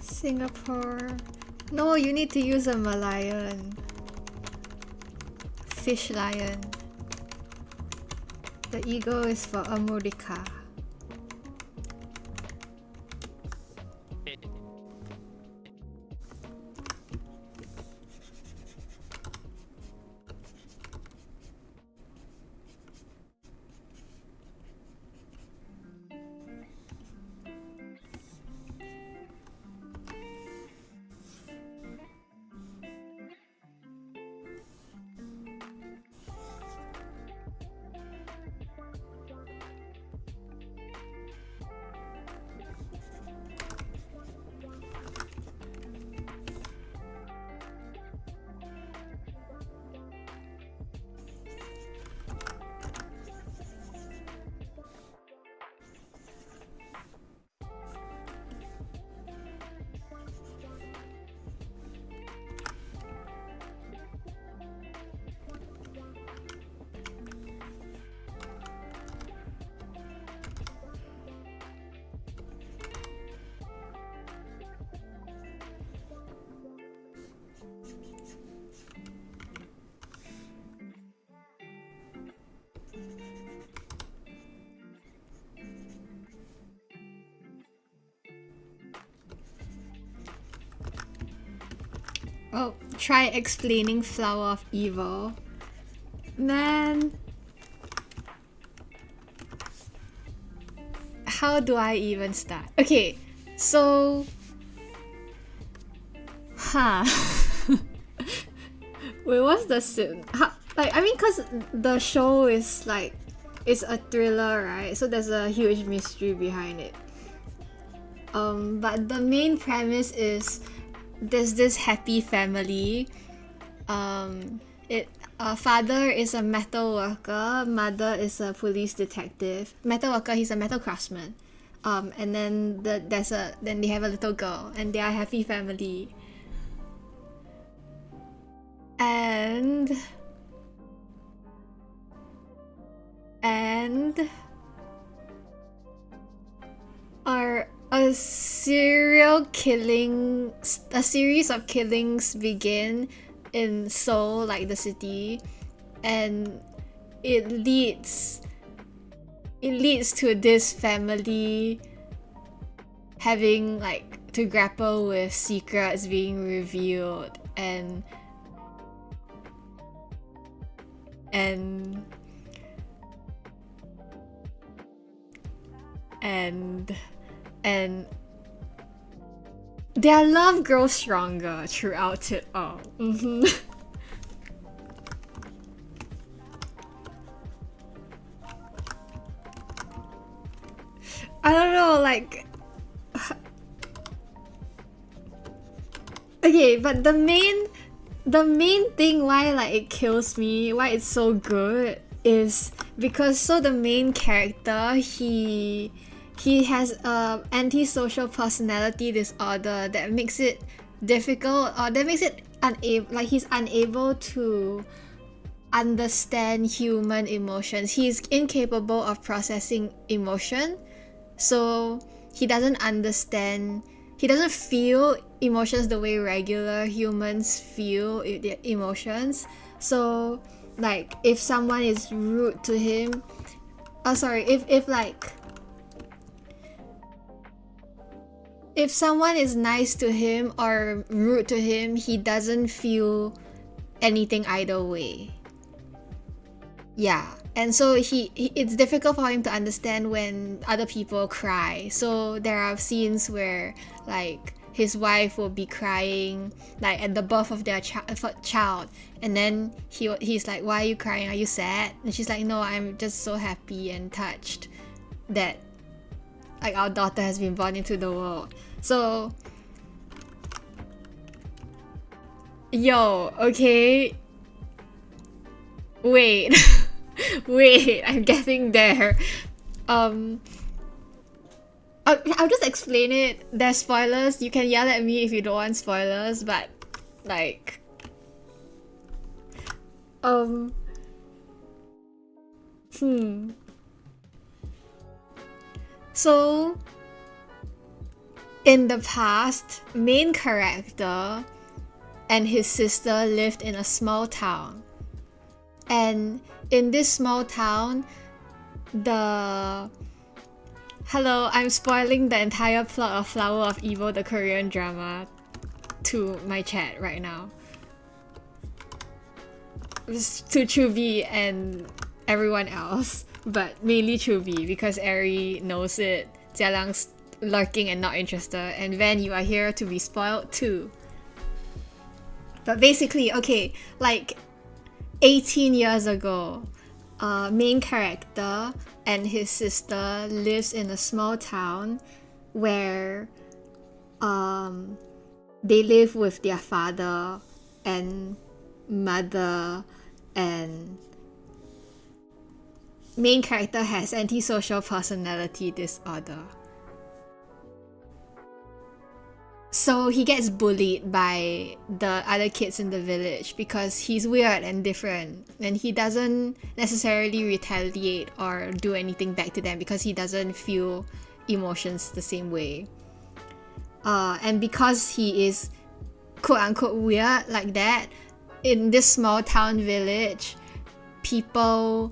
Singapore. No, you need to use a Malayan. Fish lion. The eagle is for America. Oh, try explaining Flower of Evil. Man. How do I even start? Okay, so... Wait, what's the... I mean, cause the show is like... It's a thriller, right? So there's a huge mystery behind it. But the main premise is... There's this happy family. Father is a metal worker, mother is a police detective. Metal worker, he's a metal craftsman. And then then they have a little girl, and they are a happy family. And a series of killings begin in Seoul, like the city, and it leads to this family having like to grapple with secrets being revealed and their love grows stronger throughout it all. I don't know, like... Okay, but the main thing why like it kills me, why it's so good, is because so the main character, he has a antisocial personality disorder that makes it difficult, or that makes it he's unable to understand human emotions. He's incapable of processing emotion, so he doesn't feel emotions the way regular humans feel emotions. So like if someone is rude to him, if someone is nice to him or rude to him, he doesn't feel anything either way. Yeah, and so it's difficult for him to understand when other people cry. So there are scenes where like his wife will be crying like at the birth of their child, and then he's like, "Why are you crying? Are you sad?" And she's like, "No, I'm just so happy and touched that like our daughter has been born into the world." So okay, wait. Wait, I'm getting there. I'll just explain it. There's spoilers. You can yell at me if you don't want spoilers, but like So in the past, main character and his sister lived in a small town. And in this small town, Hello, I'm spoiling the entire plot of Flower of Evil, the Korean drama, to my chat right now. To Chubby and everyone else, but mainly Chubby because Eri knows it, Jialang's lurking and not interested, and Van, you are here to be spoiled too. But basically, okay, like 18 years ago, main character and his sister lives in a small town where they live with their father and mother, and main character has antisocial personality disorder. So he gets bullied by the other kids in the village because he's weird and different, and he doesn't necessarily retaliate or do anything back to them because he doesn't feel emotions the same way. And because he is quote-unquote weird like that, in this small town village, the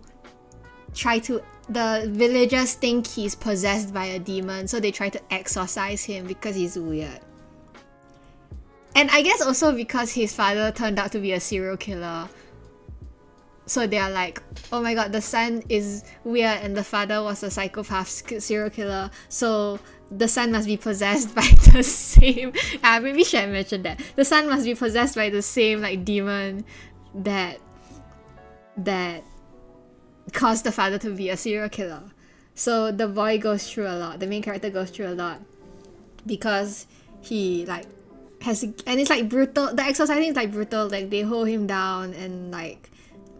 villagers think he's possessed by a demon, so they try to exorcise him because he's weird. And I guess also because his father turned out to be a serial killer. So they are like, oh my god, the son is weird and the father was a psychopath serial killer, so the son must be possessed by the same... maybe should have mentioned that. The son must be possessed by the same like demon that caused the father to be a serial killer. So the boy goes through a lot. The main character goes through a lot because he like and it's like brutal. The exercising is like brutal. Like they hold him down and like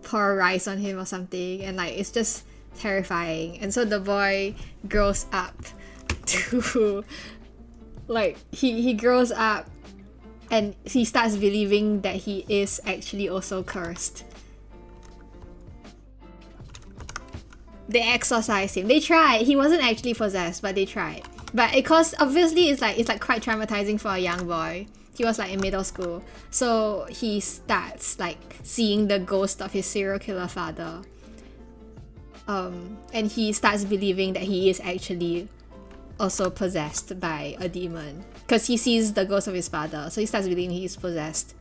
pour rice on him or something, and like it's just terrifying. And so the boy grows up to like he grows up and he starts believing that he is actually also cursed. They exorcised him. They tried. He wasn't actually possessed, but they tried. But because obviously it's like quite traumatizing for a young boy. He was like in middle school, so he starts like seeing the ghost of his serial killer father. And he starts believing that he is actually also possessed by a demon because he sees the ghost of his father, so he starts believing he is possessed.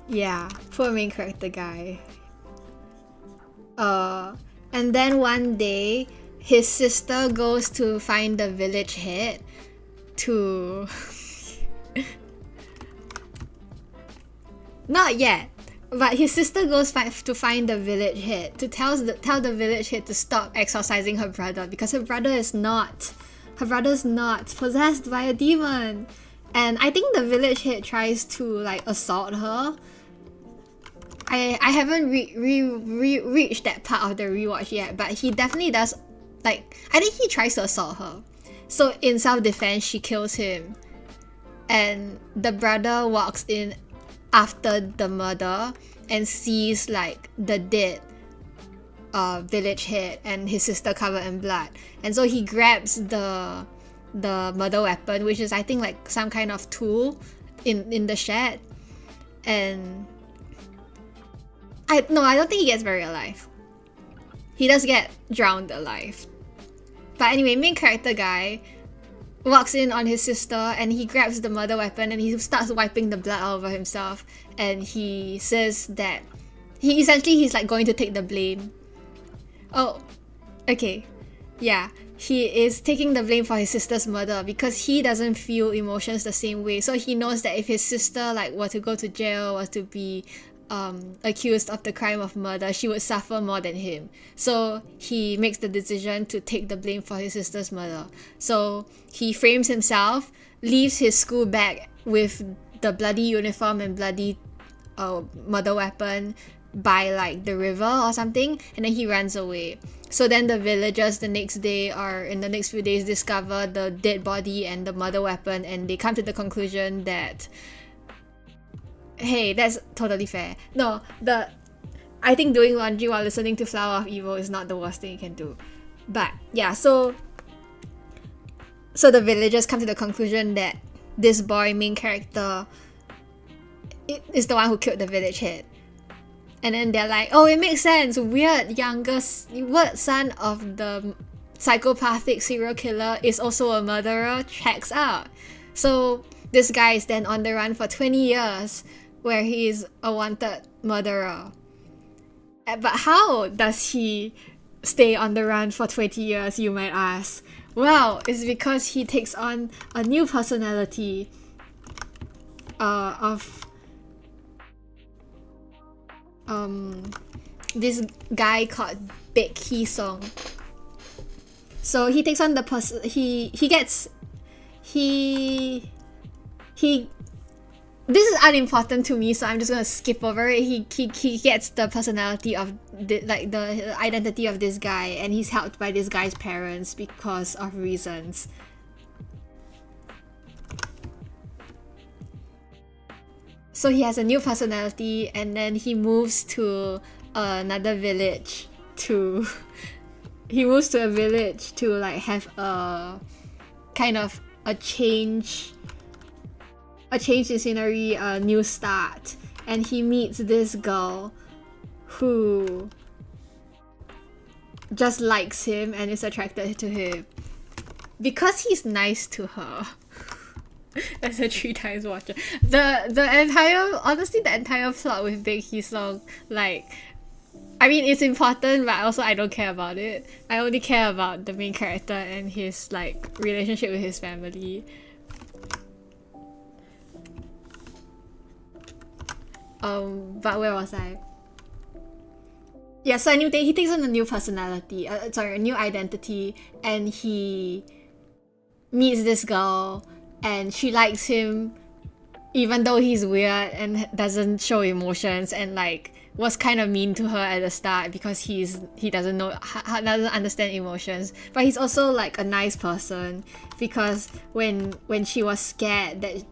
Yeah, poor main character guy. And then one day, his sister goes to find the village head to... Not yet. But his sister goes to find the village head to tell the village head to stop exorcising her brother, because her brother's not possessed by a demon. And I think the village head tries to like assault her. I haven't reached that part of the rewatch yet, but he definitely does. Like, I think he tries to assault her. So in self-defense, she kills him. And the brother walks in after the murder and sees like the dead village head and his sister covered in blood. And so he grabs the murder weapon, which is I think like some kind of tool in the shed. And I don't think he gets buried alive. He does get drowned alive. But anyway, main character guy walks in on his sister and he grabs the murder weapon and he starts wiping the blood all over himself, and he says that he's like going to take the blame. Oh, okay. Yeah, he is taking the blame for his sister's murder because he doesn't feel emotions the same way. So he knows that if his sister like were to go to jail, was to be accused of the crime of murder, she would suffer more than him. So he makes the decision to take the blame for his sister's murder. So he frames himself, leaves his school bag with the bloody uniform and bloody murder weapon by like the river or something, and then he runs away. So then the villagers the next day, or in the next few days, discover the dead body and the murder weapon, and they come to the conclusion that, hey, that's totally fair. No, I think doing laundry while listening to Flower of Evil is not the worst thing you can do. But yeah, so the villagers come to the conclusion that this boy, main character, is the one who killed the village head. And then they're like, oh, it makes sense. Weird son of the psychopathic serial killer is also a murderer. Checks out. So this guy is then on the run for 20 years, where he is a wanted murderer. But how does he stay on the run for 20 years, you might ask? Well, it's because he takes on a new personality of this guy called Baek Hee Song. So he takes on the person. This is unimportant to me, so I'm just gonna skip over it. He gets the personality of the identity of this guy, and he's helped by this guy's parents because of reasons. So he has a new personality, and then he moves to another village to like have a kind of a change in scenery, a new start. And he meets this girl who just likes him and is attracted to him because he's nice to her. As a 3 times watcher, the entire plot with Baek Hee Song, like, I mean, it's important, but also I don't care about it. I only care about the main character and his like relationship with his family. But where was I? Yeah, so anyway, he takes on a new personality, a new identity, and he meets this girl. And she likes him even though he's weird and doesn't show emotions, and like was kind of mean to her at the start because he doesn't understand emotions. But he's also like a nice person, because when she was scared that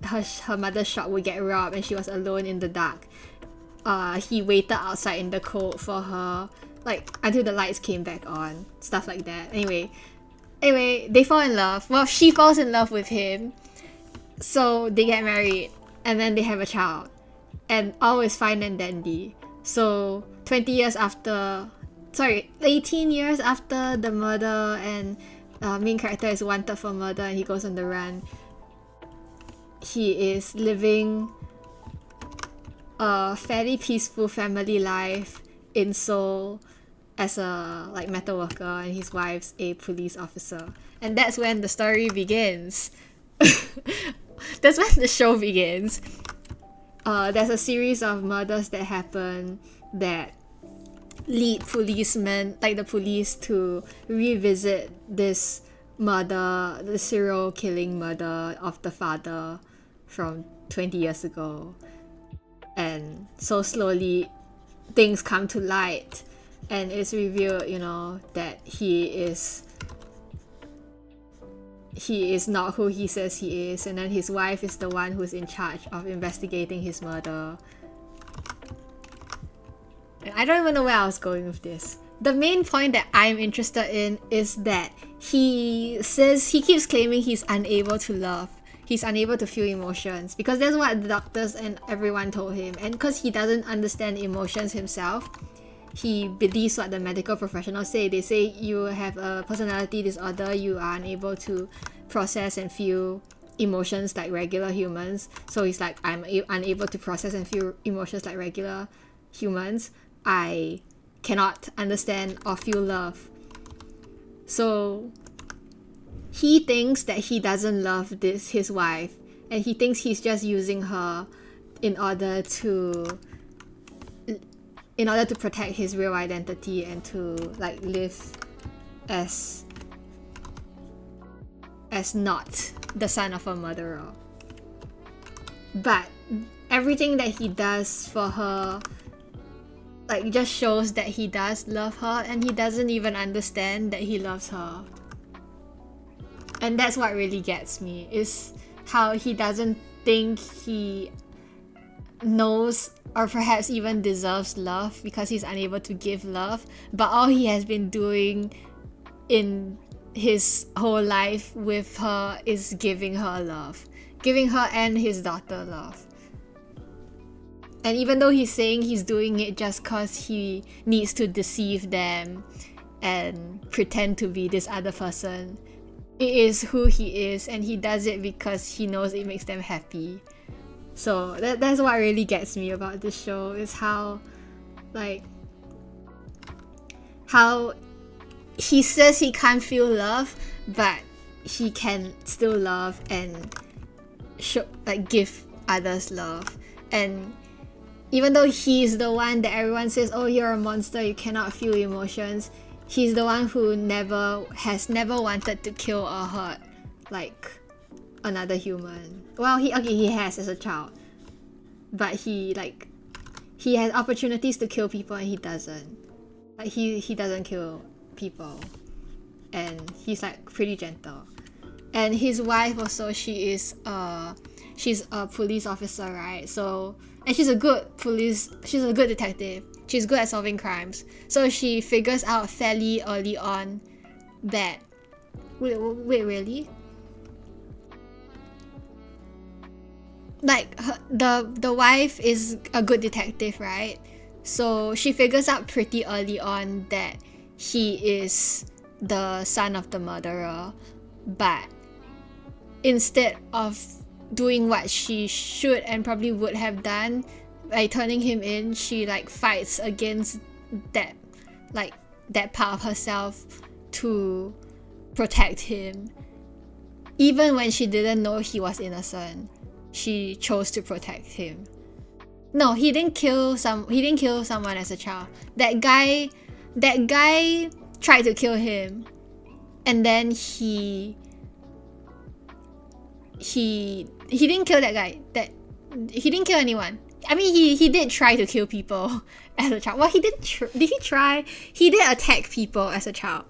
her mother's shop would get robbed and she was alone in the dark, he waited outside in the cold for her, like until the lights came back on, stuff like that. Anyway, they fall in love. Well, she falls in love with him. So they get married, and then they have a child, and all is fine and dandy. So 18 years after the murder, and main character is wanted for murder and he goes on the run. He is living a fairly peaceful family life in Seoul as a like metal worker, and his wife's a police officer. And that's when the story begins. That's when the show begins. there's a series of murders that happen that lead policemen, like the police, to revisit this murder, the serial killing murder of the father from 20 years ago. And so slowly things come to light and it's revealed, you know, that he is not who he says he is, and then his wife is the one who's in charge of investigating his murder. And I don't even know where I was going with this. The main point that I'm interested in is that he keeps claiming he's unable to love. He's unable to feel emotions because that's what the doctors and everyone told him. And because he doesn't understand emotions himself, he believes what the medical professionals say. They say you have a personality disorder, you are unable to process and feel emotions like regular humans. So he's like, I'm unable to process and feel emotions like regular humans. I cannot understand or feel love. So he thinks that he doesn't love his wife, and he thinks he's just using her in order to protect his real identity and to like live as not the son of a murderer. But everything that he does for her like just shows that he does love her, and he doesn't even understand that he loves her. And that's what really gets me, is how he doesn't think he knows or perhaps even deserves love because he's unable to give love, but all he has been doing in his whole life with her is giving her love, giving her and his daughter love. And even though he's saying he's doing it just cause he needs to deceive them and pretend to be this other person, it is who he is, and he does it because he knows it makes them happy. So that's what really gets me about this show, is how he says he can't feel love, but he can still love and give others love. And even though he's the one that everyone says, oh, you're a monster, you cannot feel emotions, he's the one who has never wanted to kill or hurt like another human. Well, he has as a child, but he has opportunities to kill people and he doesn't. Like he doesn't kill people, and he's like pretty gentle. And his wife also, she's a police officer, right? So, and she's a good detective. She's good at solving crimes. So she figures out fairly early on that wait really? Like the wife is a good detective, right? So she figures out pretty early on that he is the son of the murderer, but instead of doing what she should and probably would have done by turning him in, she like fights against that part of herself to protect him. Even when she didn't know he was innocent, she chose to protect him. No, he didn't kill someone as a child. That guy tried to kill him, and then he didn't kill that guy. He didn't kill anyone. I mean, he did try to kill people as a child. Well, he did he try? He did attack people as a child.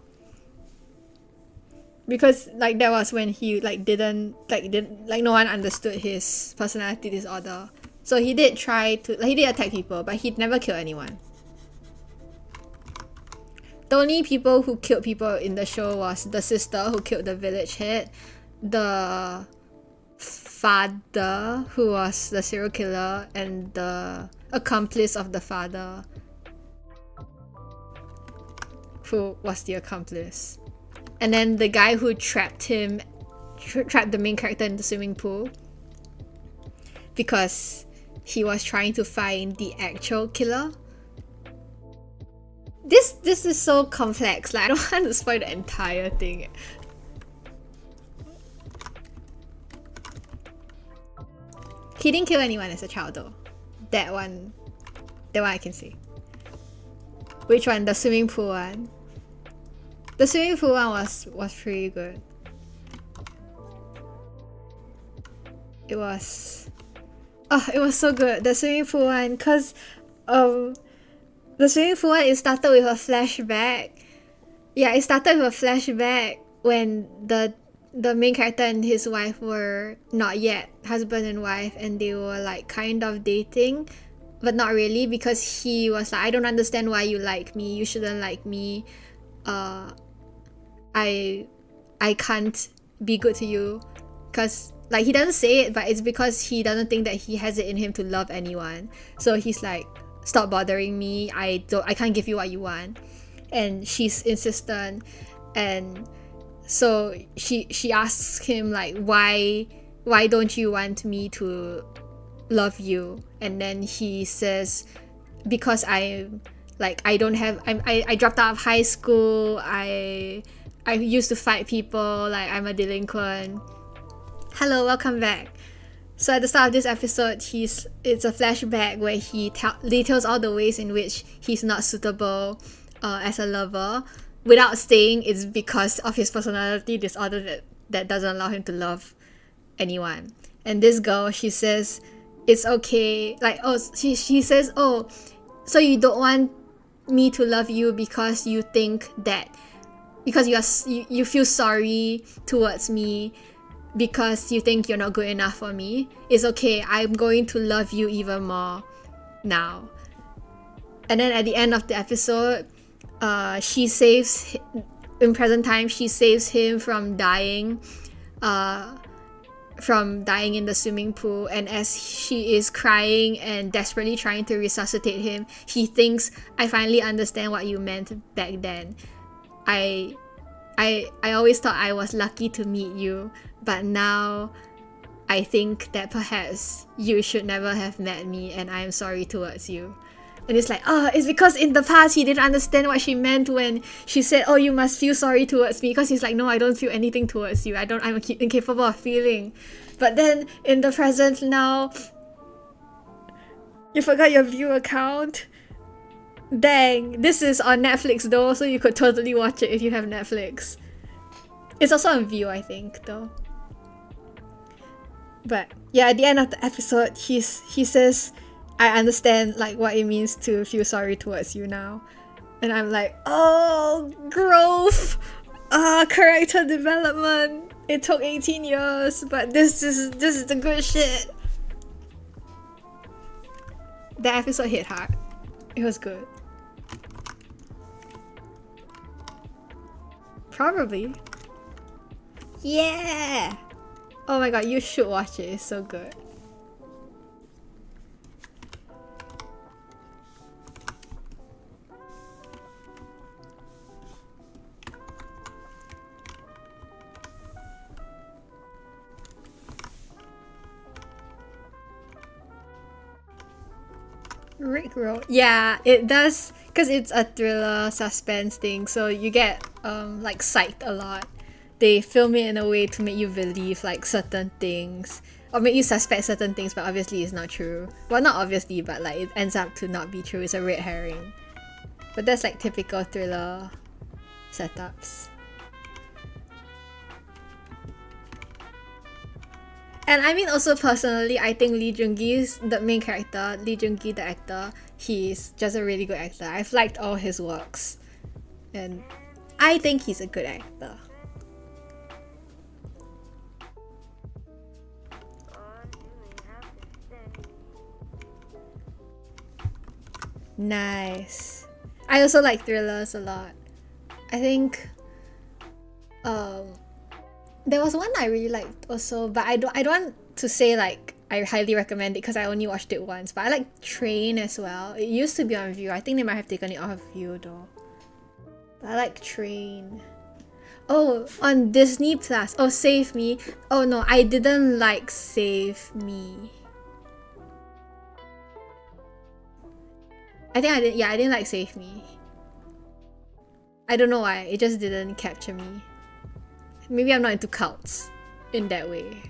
Because like that was when he didn't no one understood his personality disorder. So he did try to he did attack people, but he'd never killed anyone. The only people who killed people in the show was the sister who killed the village head, the father who was the serial killer, and the accomplice of the father who was the accomplice. And then the guy who trapped the main character in the swimming pool because he was trying to find the actual killer. This is so complex. Like, I don't want to spoil the entire thing. He didn't kill anyone as a child though. That one I can see. Which one? The swimming pool one. The swimming pool one was pretty good. It was so good, the swimming pool one, cause the swimming pool one, it started with a flashback. Yeah, it started with a flashback when the main character and his wife were not yet husband and wife, and they were like kind of dating, but not really, because he was like, I don't understand why you like me, you shouldn't like me, I can't be good to you, because like he doesn't say it, but it's because he doesn't think that he has it in him to love anyone. So he's like, stop bothering me, I can't give you what you want. And she's insistent, and so she asks him like, why don't you want me to love you? And then he says, because I dropped out of high school, I used to fight people, like I'm a delinquent. Hello, welcome back. So at the start of this episode, it's a flashback where he details all the ways in which he's not suitable as a lover, without saying it's because of his personality disorder that doesn't allow him to love anyone. And this girl, she says it's okay, like, oh, she says, oh, so you don't want me to love you because you think that, because you feel sorry towards me, because you think you're not good enough for me. It's okay, I'm going to love you even more now. And then at the end of the episode, she saves, in present time, she saves him from dying in the swimming pool. And as she is crying and desperately trying to resuscitate him, he thinks, I finally understand what you meant back then. I always thought I was lucky to meet you, but now I think that perhaps you should never have met me, and I'm sorry towards you. And it's like, oh, it's because in the past he didn't understand what she meant when she said, oh, you must feel sorry towards me, because he's like, no, I don't feel anything towards you, I'm incapable of feeling. But then in the present now, you forgot your view account. Dang, this is on Netflix though, so you could totally watch it if you have Netflix. It's also on View, I think, though. But yeah, at the end of the episode, he says, I understand like what it means to feel sorry towards you now. And I'm like, oh, growth! Character development! It took 18 years, but this is the good shit. The episode hit hard. It was good. Probably. Yeah! Oh my god, you should watch it, it's so good. Rickroll. Yeah, it does, because it's a thriller suspense thing, so you get like psyched a lot. They film it in a way to make you believe like certain things, or make you suspect certain things, but obviously it's not true. Well, not obviously, but like it ends up to not be true. It's a red herring. But that's like typical thriller setups. And I mean, also personally, I think Lee Joon-gi's the main character, Lee Joon-gi the actor, he's just a really good actor. I've liked all his works, and I think he's a good actor. Nice. I also like thrillers a lot. I think there was one I really liked also, but I don't want to say like I highly recommend it because I only watched it once. But I like Train as well. It used to be on View. I think they might have taken it off View though. But I like Train. Oh, on Disney Plus. Oh, Save Me. Oh no, I didn't like Save Me. I think I didn't. Yeah, I didn't like Save Me. I don't know why. It just didn't capture me. Maybe I'm not into cults in that way.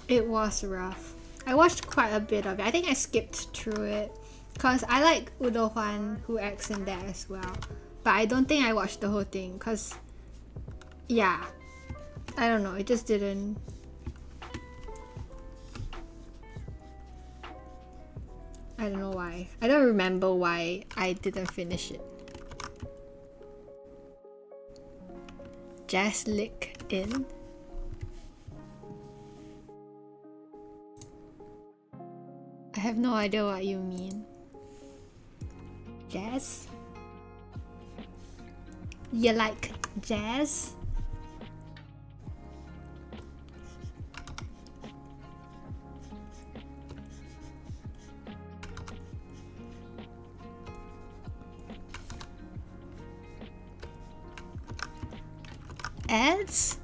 It was rough. I watched quite a bit of it. I think I skipped through it because I like Udo Hwan who acts in that as well. But I don't think I watched the whole thing because, yeah, I don't know. It just didn't. I don't know why. I don't remember why I didn't finish it. Jazz lick in. I have no idea what you mean. Jazz? You like jazz? Ads?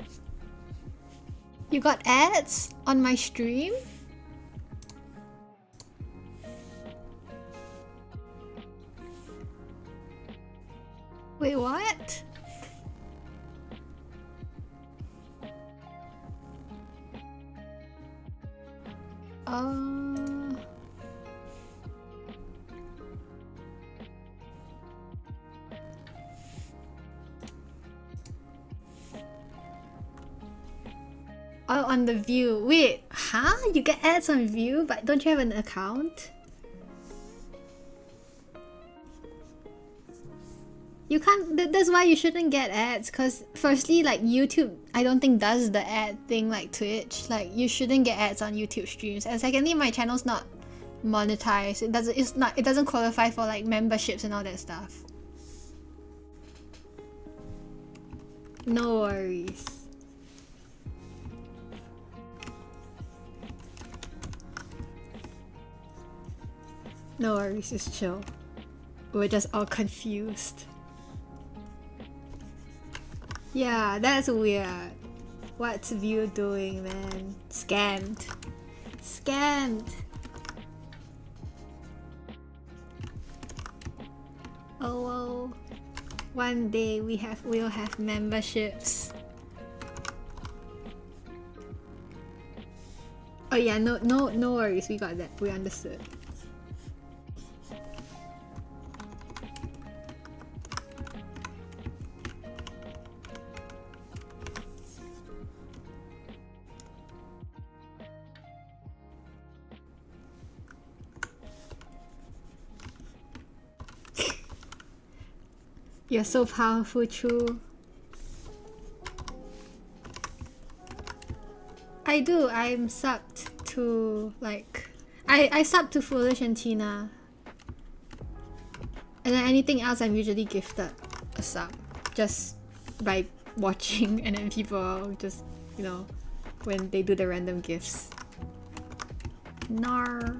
You got ads on my stream? Wait, what? Oh, on the View. Wait, huh? You get ads on View, but don't you have an account? You can't. That's why you shouldn't get ads. Cause firstly, like YouTube, I don't think does the ad thing like Twitch. Like you shouldn't get ads on YouTube streams. And secondly, my channel's not monetized. It doesn't. It's not. It doesn't qualify for like memberships and all that stuff. No worries. No worries. Just chill. We're just all confused. Yeah, that's weird. What's View doing, man? Scammed. Scammed. Oh well. One day we'll have memberships. Oh yeah, no worries, we got that. We understood. You're so powerful, Chu. I do. I'm subbed to like I subbed to Foolish and Tina. And then anything else I'm usually gifted a sub. Just by watching and then people just, you know, when they do the random gifts. Nar.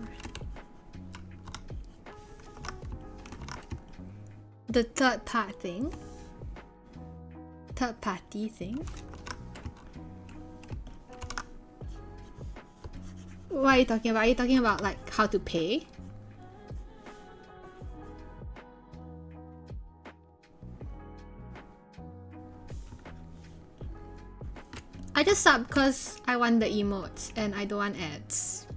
The third party thing. What are you talking about? Are you talking about like how to pay? I just sub because I want the emotes and I don't want ads.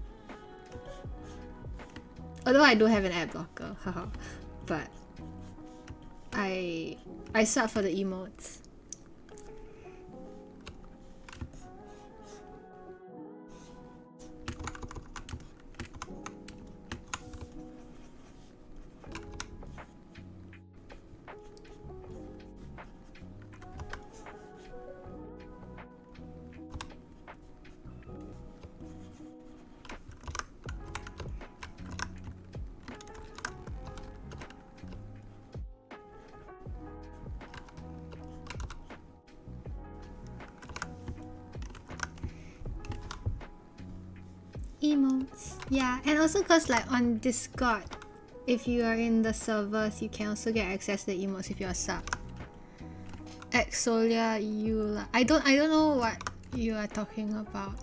Although I do have an ad blocker, haha. But I sub for the emotes. Emotes. Yeah, and also because like on Discord, if you are in the servers, you can also get access to the emotes if you're a sub. Exolia, I don't know what you are talking about.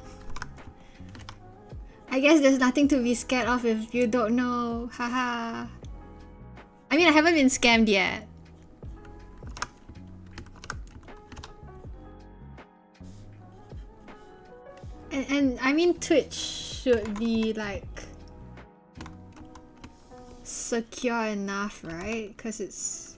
I guess there's nothing to be scared of if you don't know. Haha. I mean, I haven't been scammed yet. And I mean Twitch should be like secure enough, right? Because it's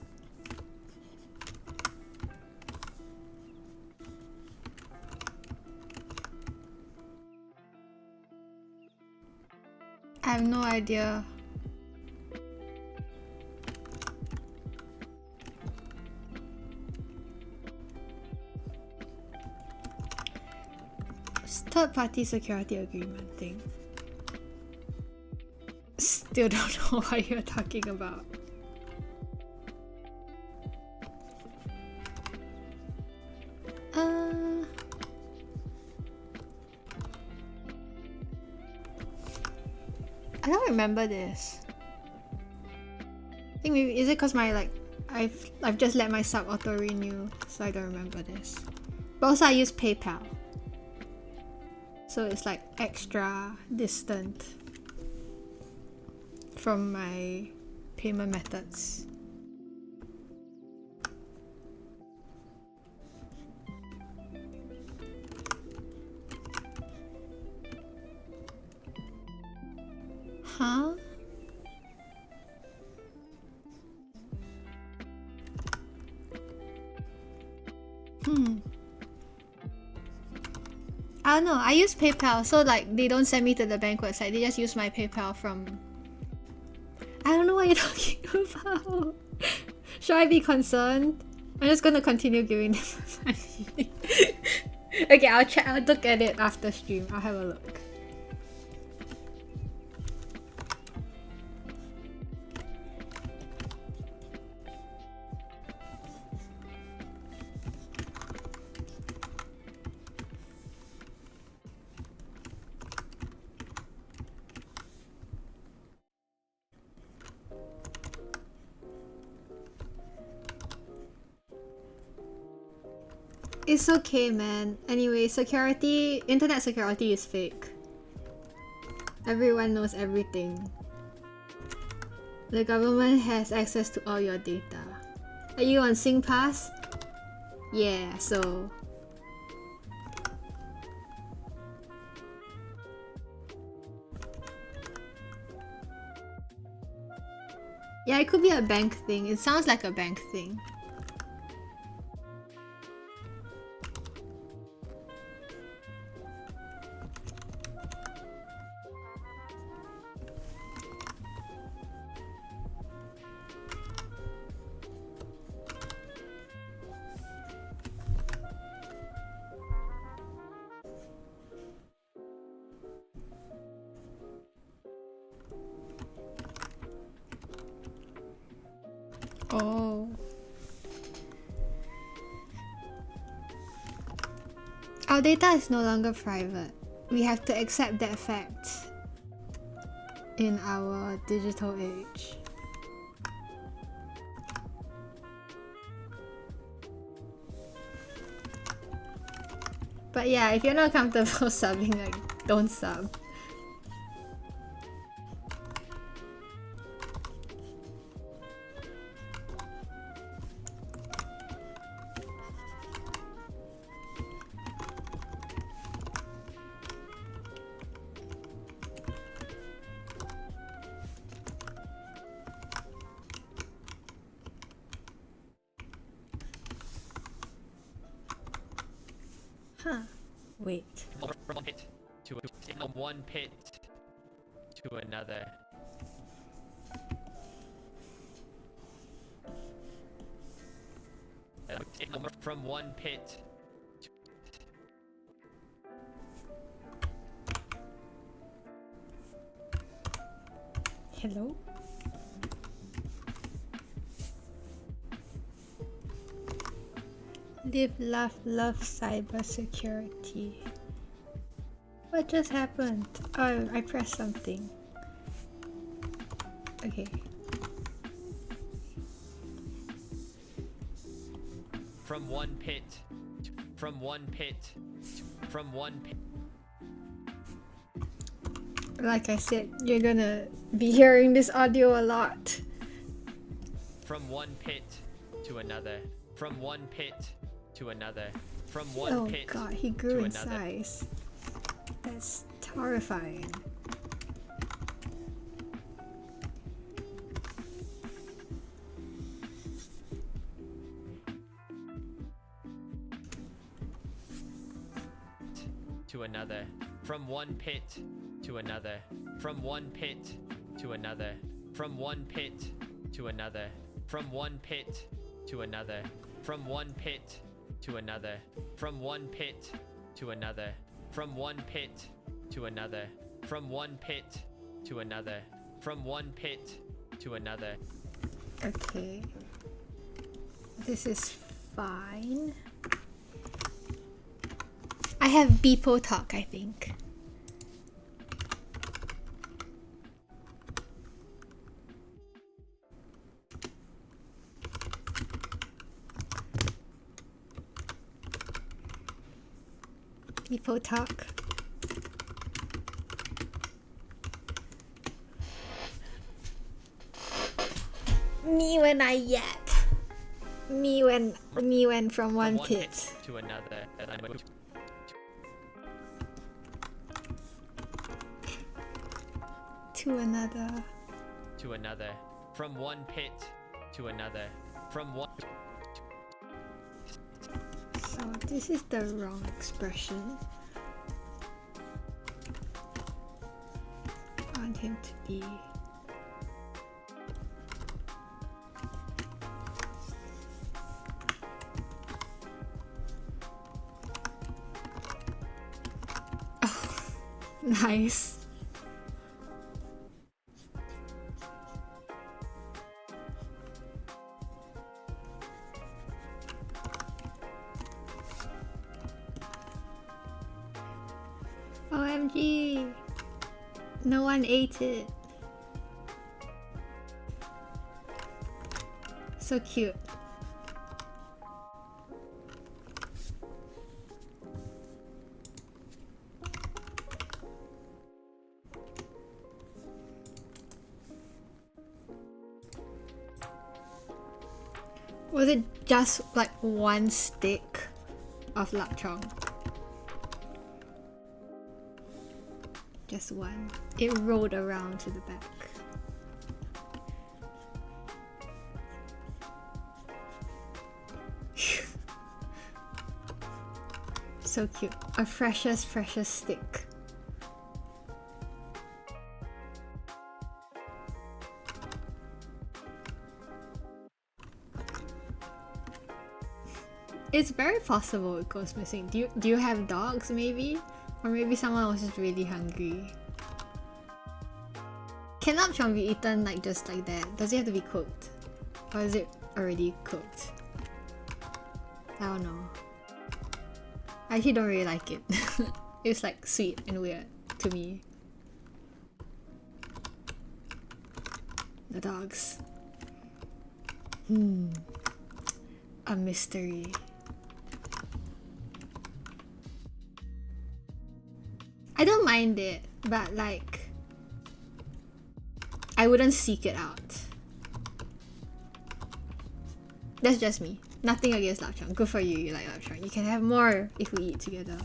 I have no idea. Third-party security agreement thing. Still don't know what you're talking about. I don't remember this. I think maybe is it because my I've just let my sub auto renew, so I don't remember this. But also I use PayPal, so it's like extra distant from my payment methods. Huh? I don't know, I use PayPal, so like they don't send me to the bank website, they just use my PayPal from... I don't know what you're talking about. Should I be concerned? I'm just gonna continue giving them money. Okay, I'll look at it after stream, I'll have a look. It's okay, man. Anyway, security, internet security is fake. Everyone knows everything. The government has access to all your data. Are you on SingPass? Yeah, so... yeah, it could be a bank thing. It sounds like a bank thing. Oh. Our data is no longer private. We have to accept that fact in our digital age. But yeah, if you're not comfortable subbing, like, don't sub. Huh. Wait. From one pit to one pit to another. From one pit to... Hello? Live, laugh, love cybersecurity. What just happened? Oh, I pressed something. Okay. From one pit to... from one pit to... from one pit. Like I said, you're gonna be hearing this audio a lot. From one pit to another. From one pit to another. From one pit oh god, he grew to in another. size. That's terrifying. To another, from one pit to another, from one pit to another, from one pit to another, from one pit to another, from one pit to another, from one pit to another, from one pit to another, from one pit to another, from one pit to another. Okay. This is fine. I have Beepo talk, I think. Beepo talk. Me when I yap. Me when from one pit to another, and I'm going to another. to another, from one pit to another, from one. So this is the wrong expression. I want him to be. Oh, nice. OMG! No one ate it. So cute. Was it just like one stick of lapchong? Just one. It rolled around to the back. So cute. A freshest stick. It's very possible it goes missing. Do you have dogs maybe? Or maybe someone was just really hungry. Can lapchong be eaten like just like that? Does it have to be cooked? Or is it already cooked? I don't know. I actually don't really like it. It's like sweet and weird to me. The dogs. A mystery. I don't mind it, but like I wouldn't seek it out. That's just me. Nothing against lapchong. Good for you, you like lapchong. You can have more if we eat together.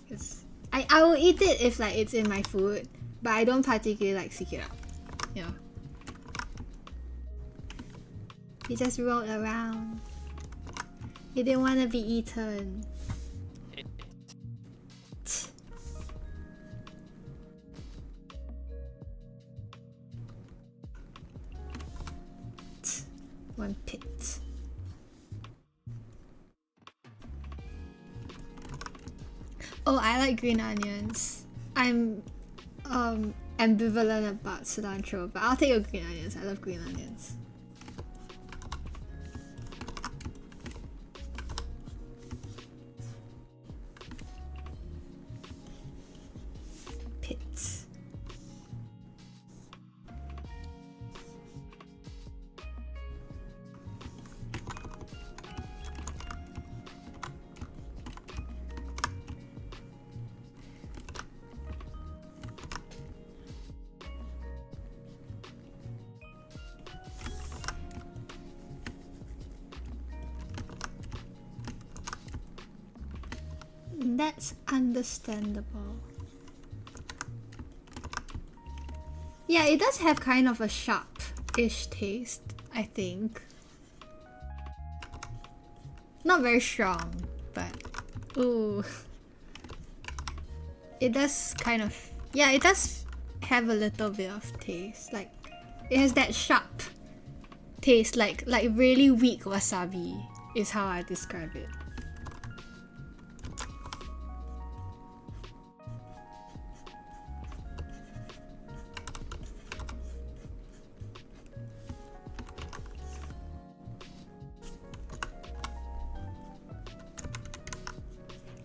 Cause I will eat it if like it's in my food, but I don't particularly like seek it out. You know. He just rolled around. He didn't want to be eaten. One pit. Oh, I like green onions. I'm ambivalent about cilantro, but I'll take your green onions. I love green onions. Pits. That's understandable. Yeah, it does have kind of a sharp-ish taste, I think. Not very strong, but ooh. It does kind of, yeah, it does have a little bit of taste. Like, it has that sharp taste, like really weak wasabi is how I describe it.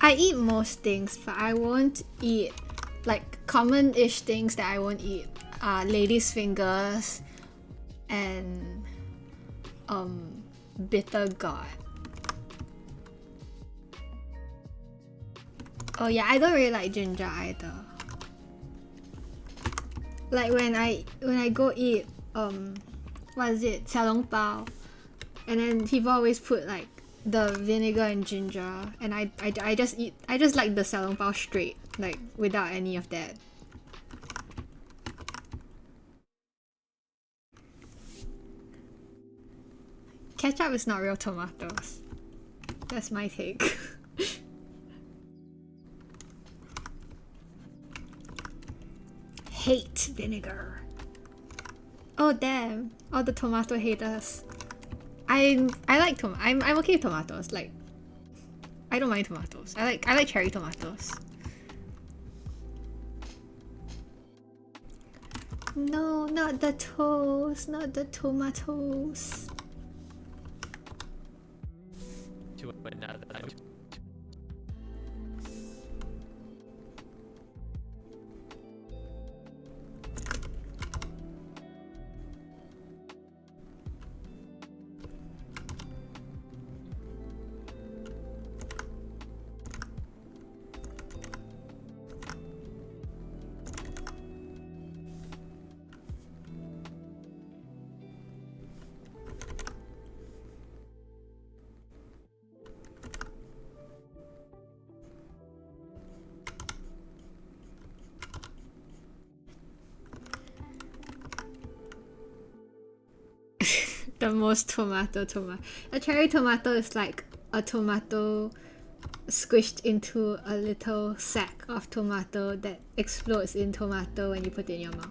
I eat most things, but I won't eat like common-ish things that I won't eat. Lady's fingers and bitter gourd. Oh yeah, I don't really like ginger either. Like when I go eat what is it, 小笼包, and then people always put like the vinegar and ginger, and I just like the 小笼包 straight, like without any of that. Ketchup is not real tomatoes. That's my take. Hate vinegar. Oh damn! All the tomato haters. I like I'm okay with tomatoes. Like, I don't mind tomatoes. I like cherry tomatoes. No, not the toes, not the tomatoes. To another. The most tomato. A cherry tomato is like a tomato squished into a little sack of tomato that explodes in tomato when you put it in your mouth.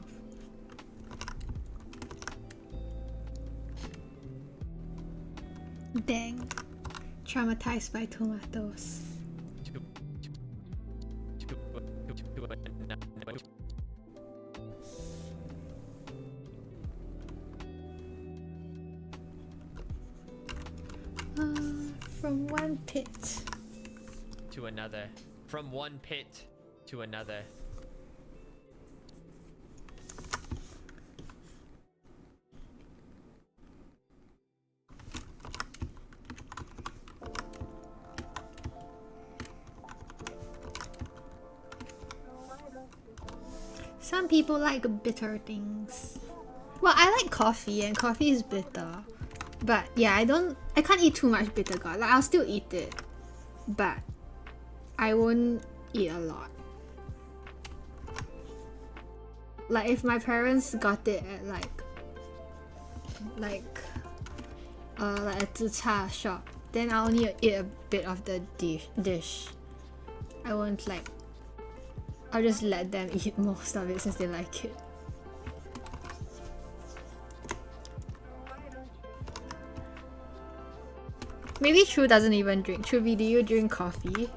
Dang. Traumatized by tomatoes. From one pit to another. From one pit to another. Some people like bitter things. Well, I like coffee, and coffee is bitter. But yeah, I can't eat too much bitter gourd. Like, I'll still eat it, but I won't eat a lot. Like, if my parents got it at like a zi-char shop, then I'll only eat a bit of the dish. I won't like. I'll just let them eat most of it since they like it. Maybe True doesn't even drink. True, do you drink coffee?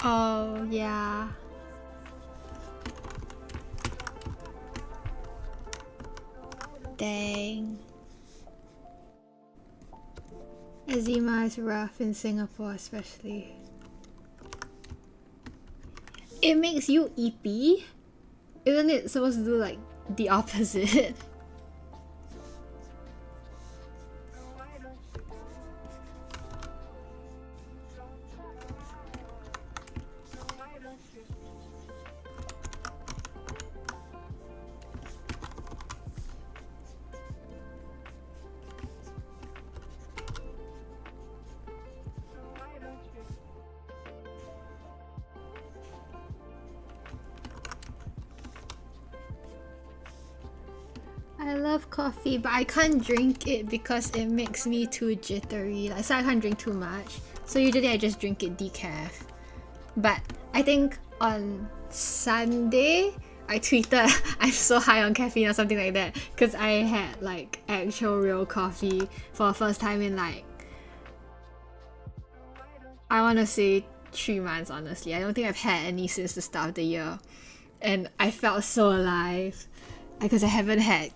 Oh, yeah. Dang. Eczema is rough in Singapore, especially. It makes you eepy? Isn't it supposed to do like the opposite? I love coffee, but I can't drink it because it makes me too jittery. Like, so I can't drink too much. So usually I just drink it decaf. But I think on Sunday, I tweeted I'm so high on caffeine or something like that because I had like actual real coffee for the first time in like, I want to say 3 months, honestly. I don't think I've had any since the start of the year. And I felt so alive because I haven't had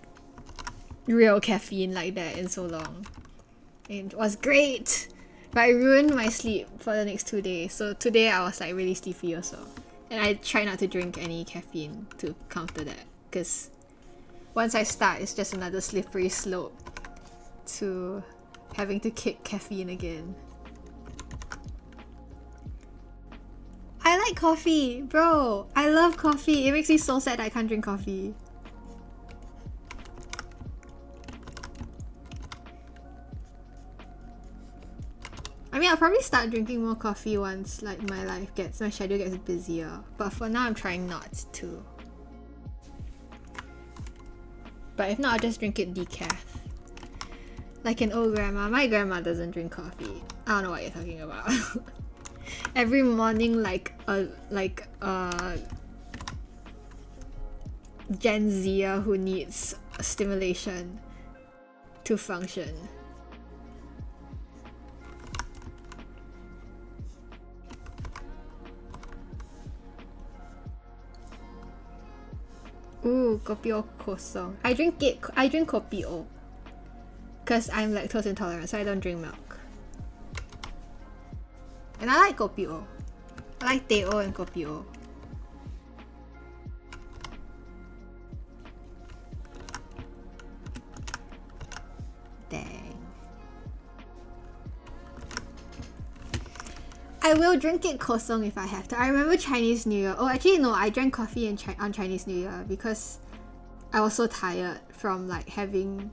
real caffeine like that in so long. It was great, but I ruined my sleep for the next 2 days. So today I was like really sleepy also. And I try not to drink any caffeine to counter that because once I start, it's just another slippery slope to having to kick caffeine again. I like coffee, bro. I love coffee. It makes me so sad that I can't drink coffee. I mean, I'll probably start drinking more coffee once like my schedule gets busier. But for now, I'm trying not to. But if not, I'll just drink it decaf. Like an old grandma. My grandma doesn't drink coffee. I don't know what you're talking about. Every morning, like a Gen Zer who needs stimulation to function. Ooh, kopi o kosong. I drink kopi o because I'm lactose intolerant, so I don't drink milk. And I like kopi o. I like teh o and kopi o. Dang. I will drink it kosong if I have to. I remember Chinese New Year. Oh, actually no, I drank coffee on Chinese New Year because I was so tired from like having...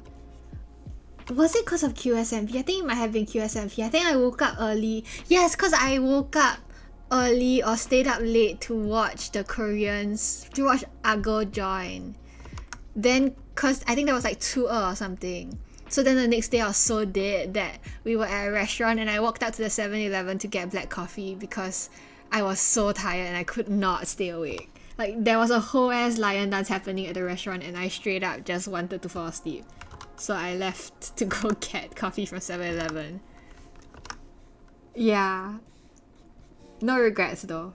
Was it because of QSMP? I think it might have been QSMP. I think I woke up early. Yes, because I woke up early or stayed up late to watch the Koreans, to watch Ago join. Then, because I think that was like 2 or something. So then the next day I was so dead that we were at a restaurant and I walked out to the 7-Eleven to get black coffee because I was so tired and I could not stay awake. Like, there was a whole ass lion dance happening at the restaurant and I straight up just wanted to fall asleep. So I left to go get coffee from 7-Eleven. Yeah. No regrets though.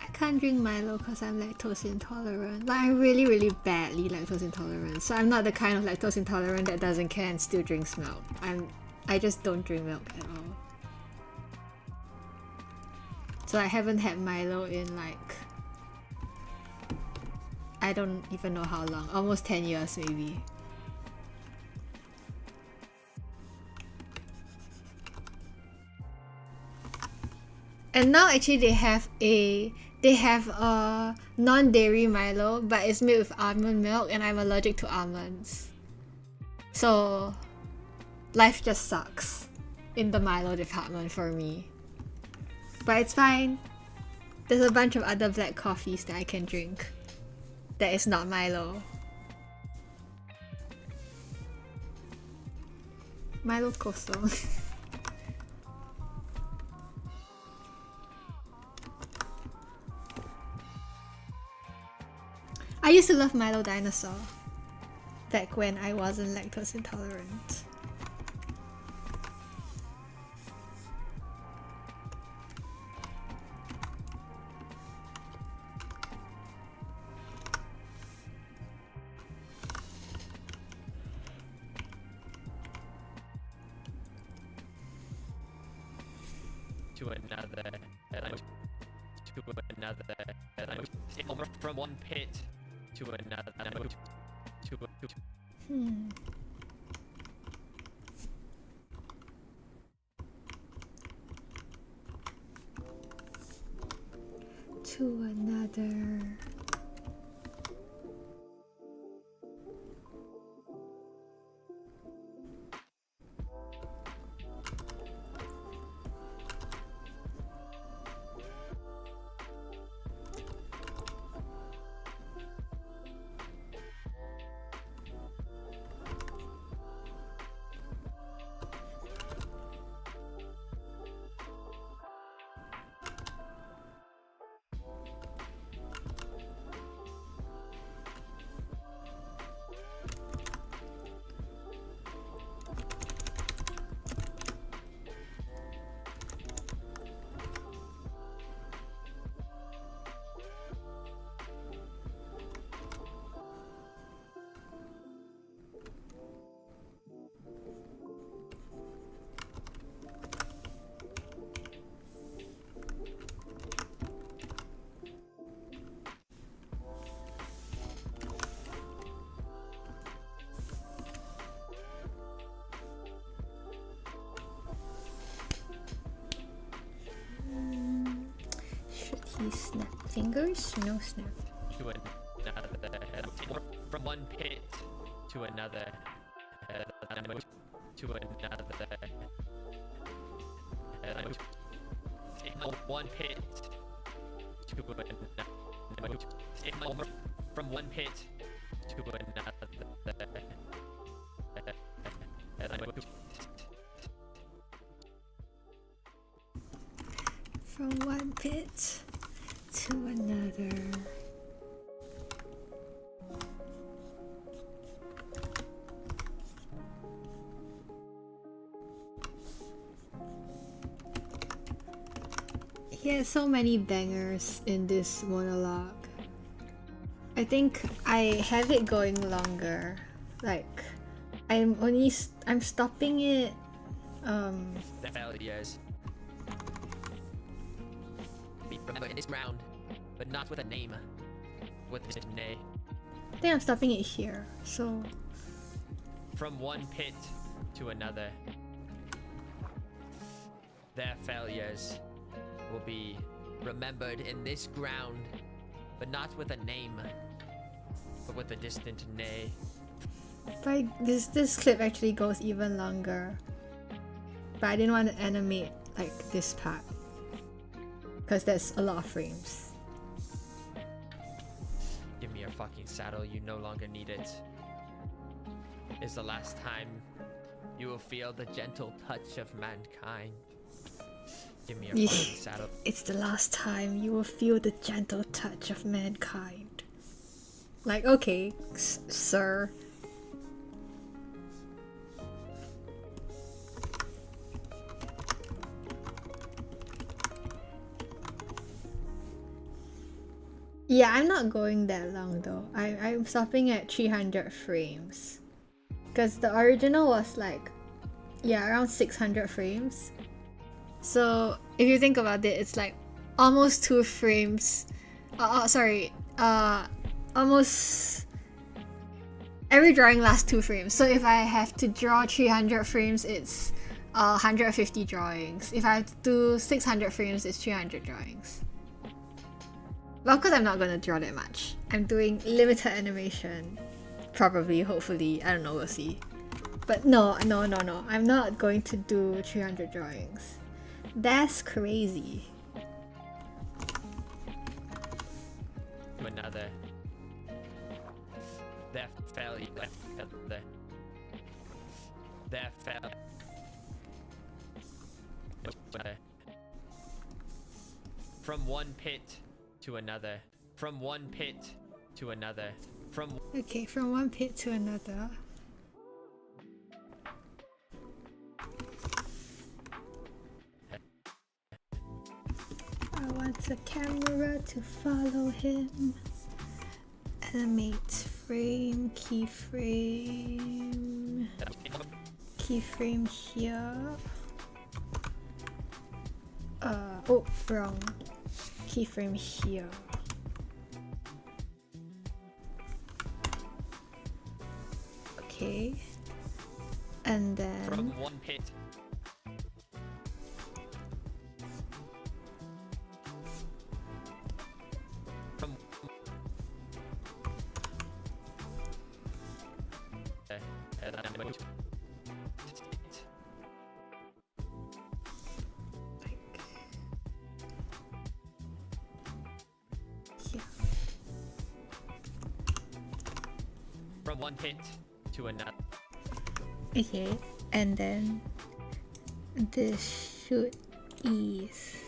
I can't drink Milo because I'm lactose intolerant. Like, I'm really, really badly lactose intolerant. So I'm not the kind of lactose intolerant that doesn't care and still drinks milk. I just don't drink milk at all. So I haven't had Milo in like... I don't even know how long. Almost 10 years maybe. And now actually they have a non-dairy Milo, but it's made with almond milk and I'm allergic to almonds. So life just sucks in the Milo department for me. But it's fine. There's a bunch of other black coffees that I can drink that is not Milo. Milo kosong. I used to love Milo Dinosaur back when I wasn't lactose intolerant. To another, from one pit to another, To another. fingers? No snap. To another. From one pit to another. To another. One pit to another. From one pit to another. From one pit to another. He has so many bangers in this monologue. I think I have it going longer. Like, I'm stopping it. The failures. Be remembered in this ground, but not with a name. With this nay. I think I'm stopping it here. So. From one pit to another. Their failures will be remembered in this ground, but not with a name, but with a distant nay. But this clip actually goes even longer. But I didn't want to animate like this part, because there's a lot of frames. Give me your fucking saddle, you no longer need it. Is the last time you will feel the gentle touch of mankind. Give me your fucking saddle. It's the last time you will feel the gentle touch of mankind. Like, okay, sir. Yeah, I'm not going that long though. I'm stopping at 300 frames. Because the original was like, yeah, around 600 frames. So if you think about it, it's like almost 2 frames. Almost every drawing lasts 2 frames. So if I have to draw 300 frames, it's 150 drawings. If I have to do 600 frames, it's 300 drawings. Well, of course I'm not gonna draw that much. I'm doing limited animation. Probably, hopefully, I don't know, we'll see. But no, I'm not going to do 300 drawings. That's crazy. To another. Their failure. Their failure. From one pit to another. From one pit to another. Okay, from one pit to another. I want the camera to follow him. Animate frame, keyframe. Keyframe here. Oh, wrong. Keyframe here. Okay. And then from one pit. From here. From one pit to another. Okay, and then this should ease.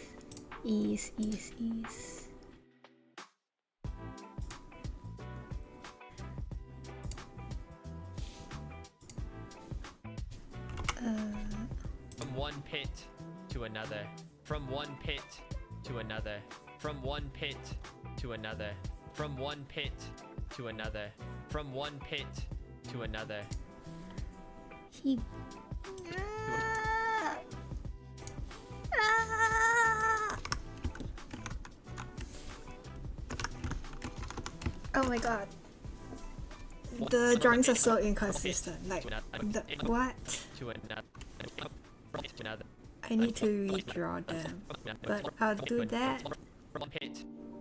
From one pit to another. From one pit to another. From one pit to another. From one pit to another. From one pit to another. He... Oh my god. The drawings are so inconsistent. Like, what? I need to redraw them. But I'll do that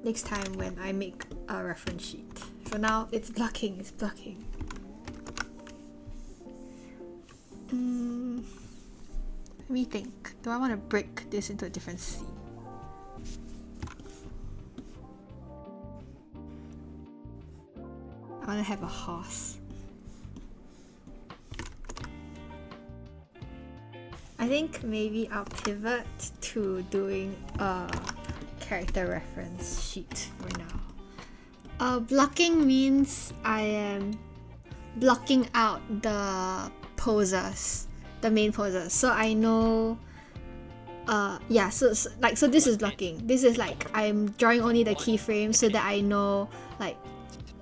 next time when I make a reference sheet. For now, it's blocking, it's blocking. Let me think. Do I want to break this into a different scene? I want to have a horse. I think maybe I'll pivot to doing a character reference sheet for now. Blocking means I am blocking out the poses, the main poses. So I know, yeah, so this is blocking. This is like I'm drawing only the keyframes so that I know like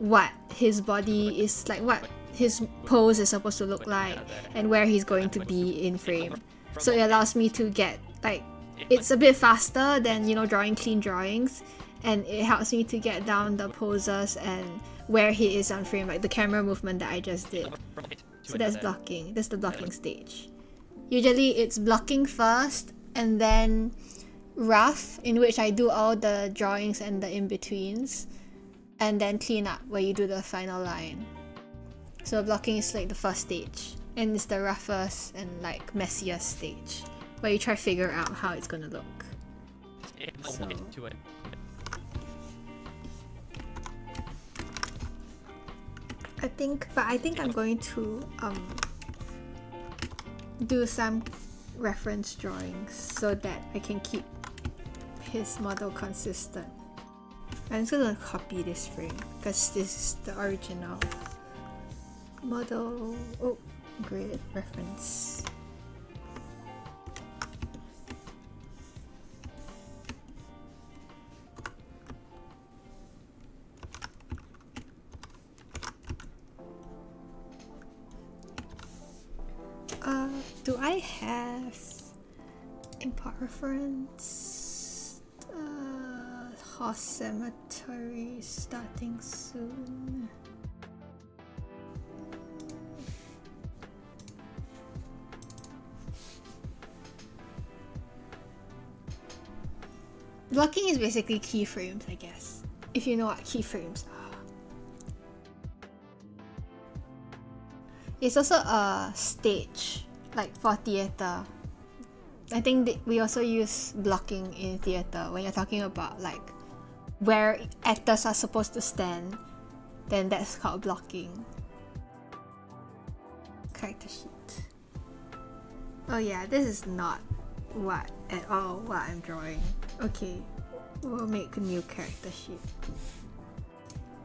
what his body is like, what his pose is supposed to look like, and where he's going to be in frame. So it allows me to get like, it's a bit faster than, you know, drawing clean drawings, and it helps me to get down the poses and where he is on frame, like the camera movement that I just did. So that's blocking. That's the blocking stage. Usually it's blocking first and then rough, in which I do all the drawings and the in-betweens, and then clean up where you do the final line. So blocking is like the first stage, and it's the roughest and like messiest stage, where you try to figure out how it's gonna look. So. I think I'm going to do some reference drawings so that I can keep his model consistent. I'm just gonna copy this frame because this is the original model. Oh, grid reference. Do I have import reference? Horse cemetery starting soon. Blocking is basically keyframes, I guess, if you know what keyframes are. It's also a stage, like for theater. I think that we also use blocking in theater when you're talking about like where actors are supposed to stand, then that's called blocking. Character sheet. Oh yeah, this is not what at all what I'm drawing. Okay, we'll make a new character sheet.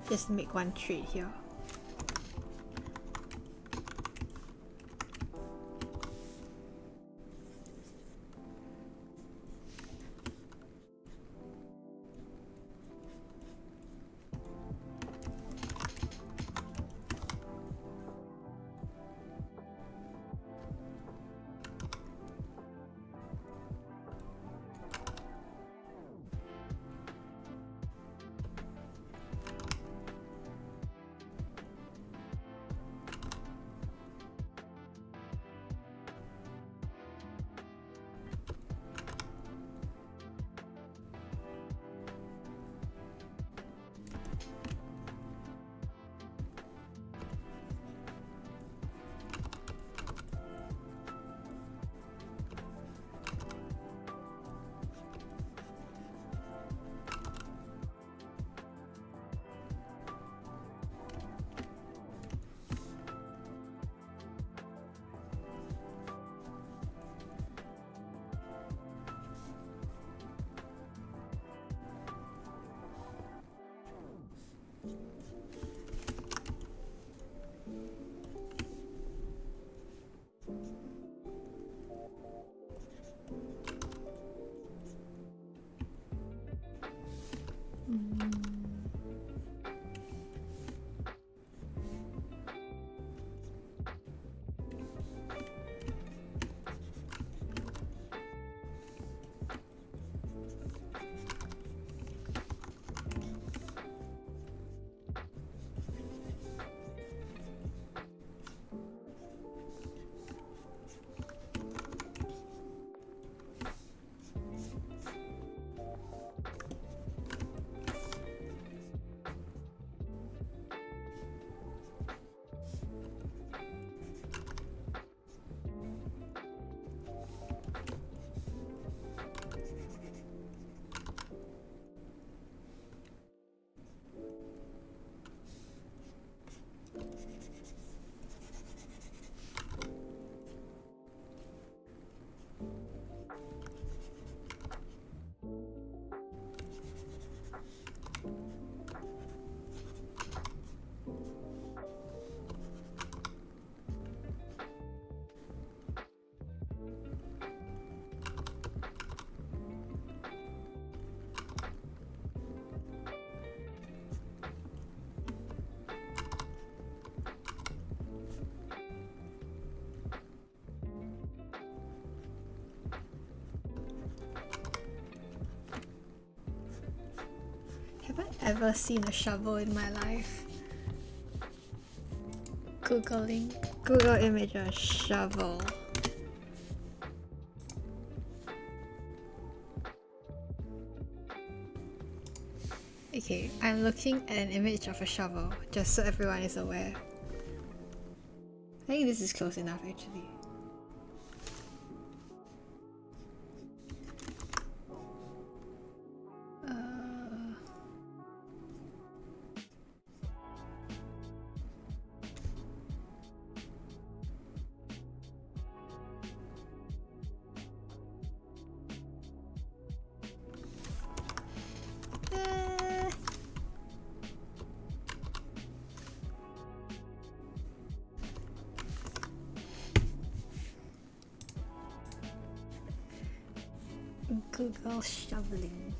Just make one trait here. ever seen a shovel in my life. Googling. Google image of shovel. Okay, I'm looking at an image of a shovel, just so everyone is aware. I think this is close enough actually. Google shoveling.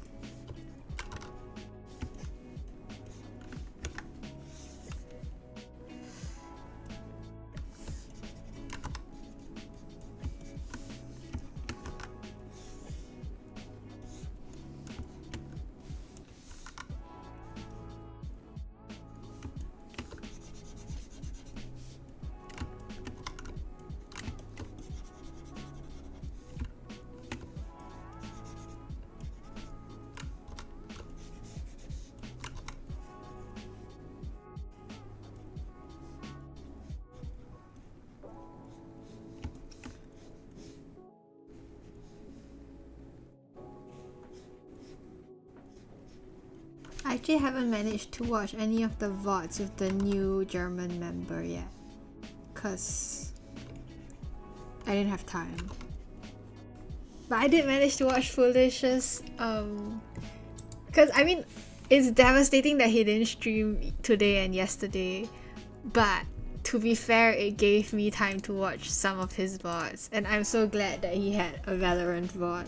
I actually haven't managed to watch any of the VODs with the new German member yet, cause I didn't have time. But I did manage to watch Foolish's, cause I mean, it's devastating that he didn't stream today and yesterday, but to be fair, it gave me time to watch some of his VODs, and I'm so glad that he had a Valorant VOD.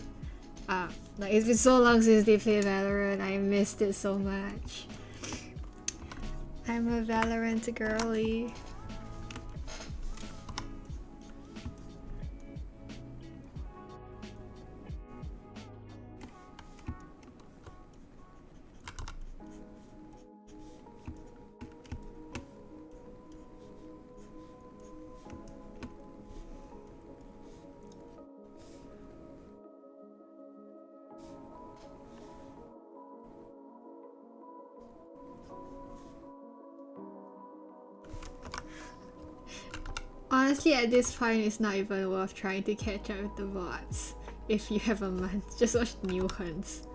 Like, it's been so long since they played Valorant, I missed it so much. I'm a Valorant girly. Honestly, at this point, it's not even worth trying to catch up with the VODs. If you have a month, just watch new hunts.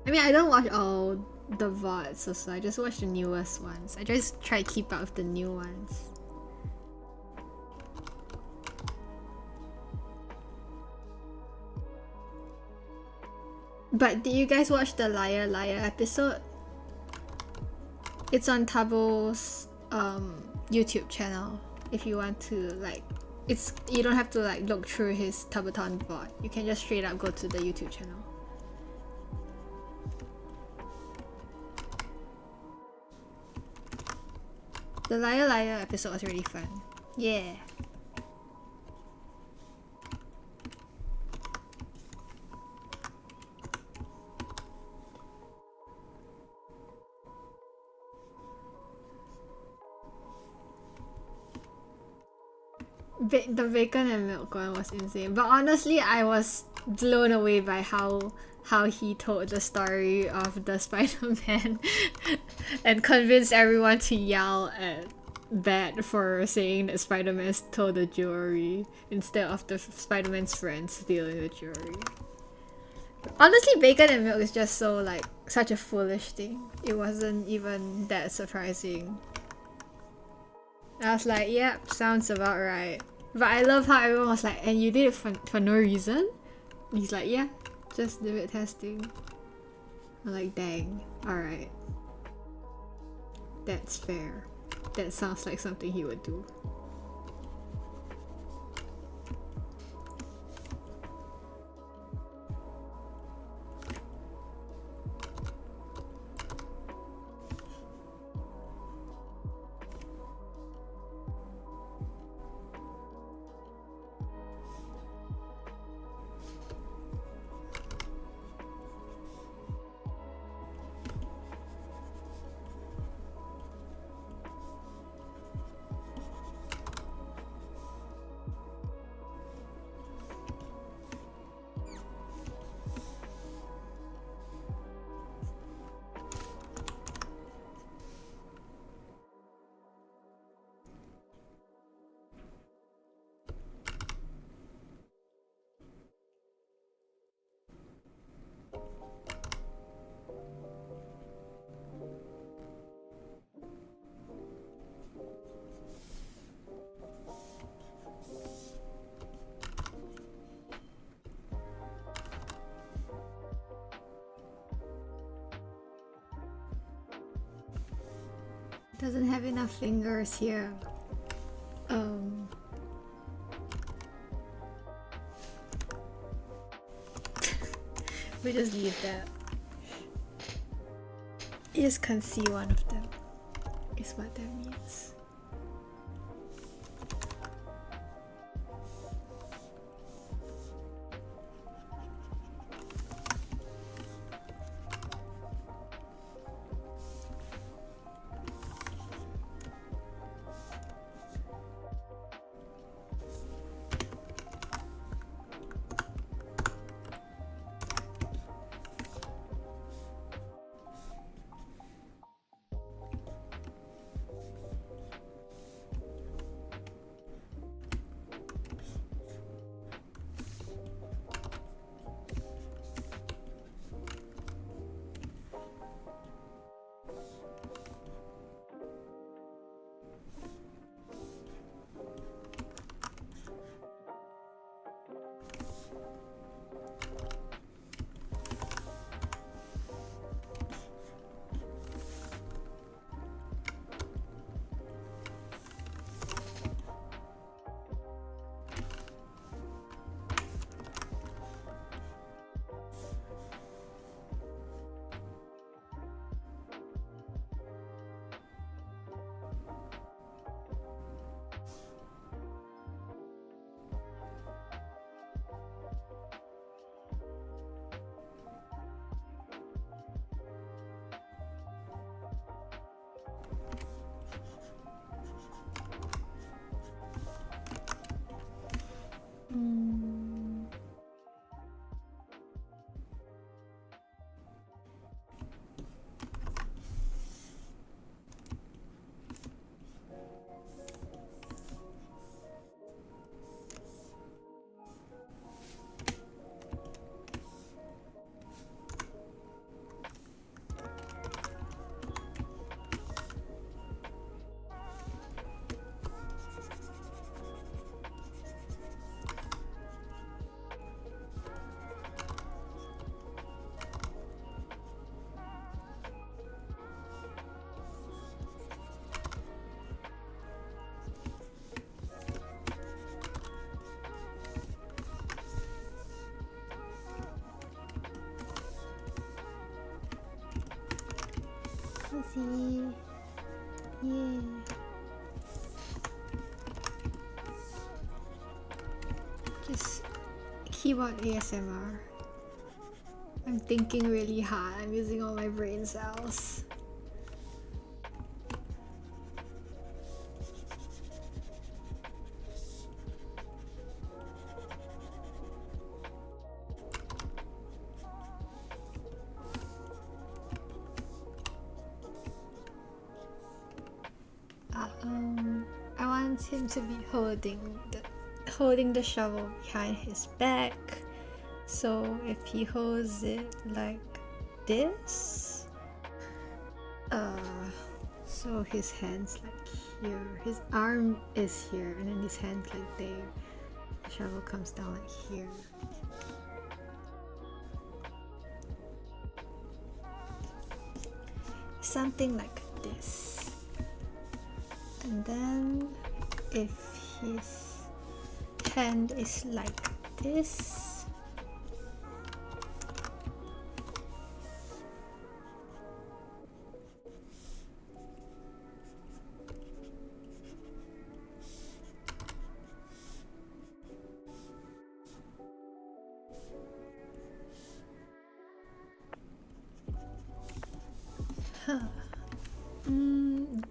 I mean, I don't watch all the VODs also, I just watch the newest ones. I just try to keep up with the new ones. But did you guys watch the Liar Liar episode? It's on Tabo's YouTube channel. If you want to like, you don't have to like look through his Taboton VOD. You can just straight up go to the YouTube channel. The Liar Liar episode was really fun. Yeah. The bacon and milk one was insane, but honestly I was blown away by how he told the story of the Spider-Man and convinced everyone to yell at Bat for saying that Spider-Man stole the jewelry instead of the Spider-Man's friend stealing the jewelry. Honestly, bacon and milk is just so like such a foolish thing. It wasn't even that surprising. I was like, yep, sounds about right. But I love how everyone was like, and you did it for no reason? And he's like, yeah, just limit testing. I'm like, dang, alright. That's fair. That sounds like something he would do. Doesn't have enough fingers here. We just leave that. You just can't see one of them, is what that means. Easy. Yeah. Just keyboard ASMR. I'm thinking really hard. I'm using all my brain cells. I want him to be holding the shovel behind his back. So if he holds it like this, so his hands like here, his arm is here, and then his hands like there. The shovel comes down like here. Something like this. And then if his hand is like this,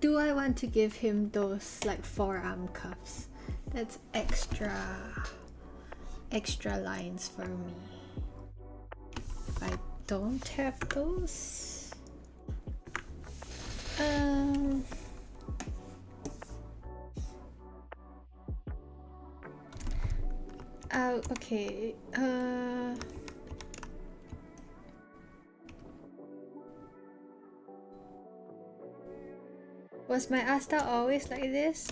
do I want to give him those like forearm cuffs? That's extra lines for me. If I don't have those, okay. Was my art style always like this?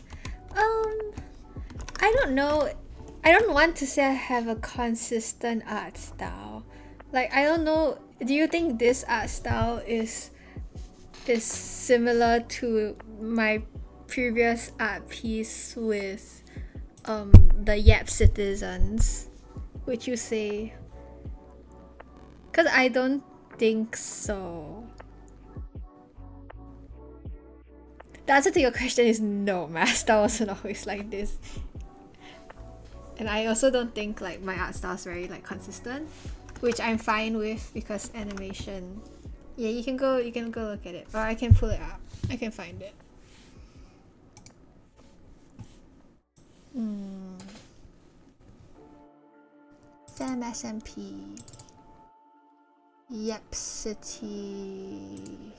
I don't know. I don't want to say I have a consistent art style. Like, I don't know. Do you think this art style is is similar to my previous art piece with the Yap citizens. Would you say? Because I don't think so. The answer to your question is no, my art style wasn't always like this. And I also don't think like my art style is very like consistent, which I'm fine with because animation. Yeah, you can go look at it, or I can pull it up. I can find it. Sam SMP. Yep City.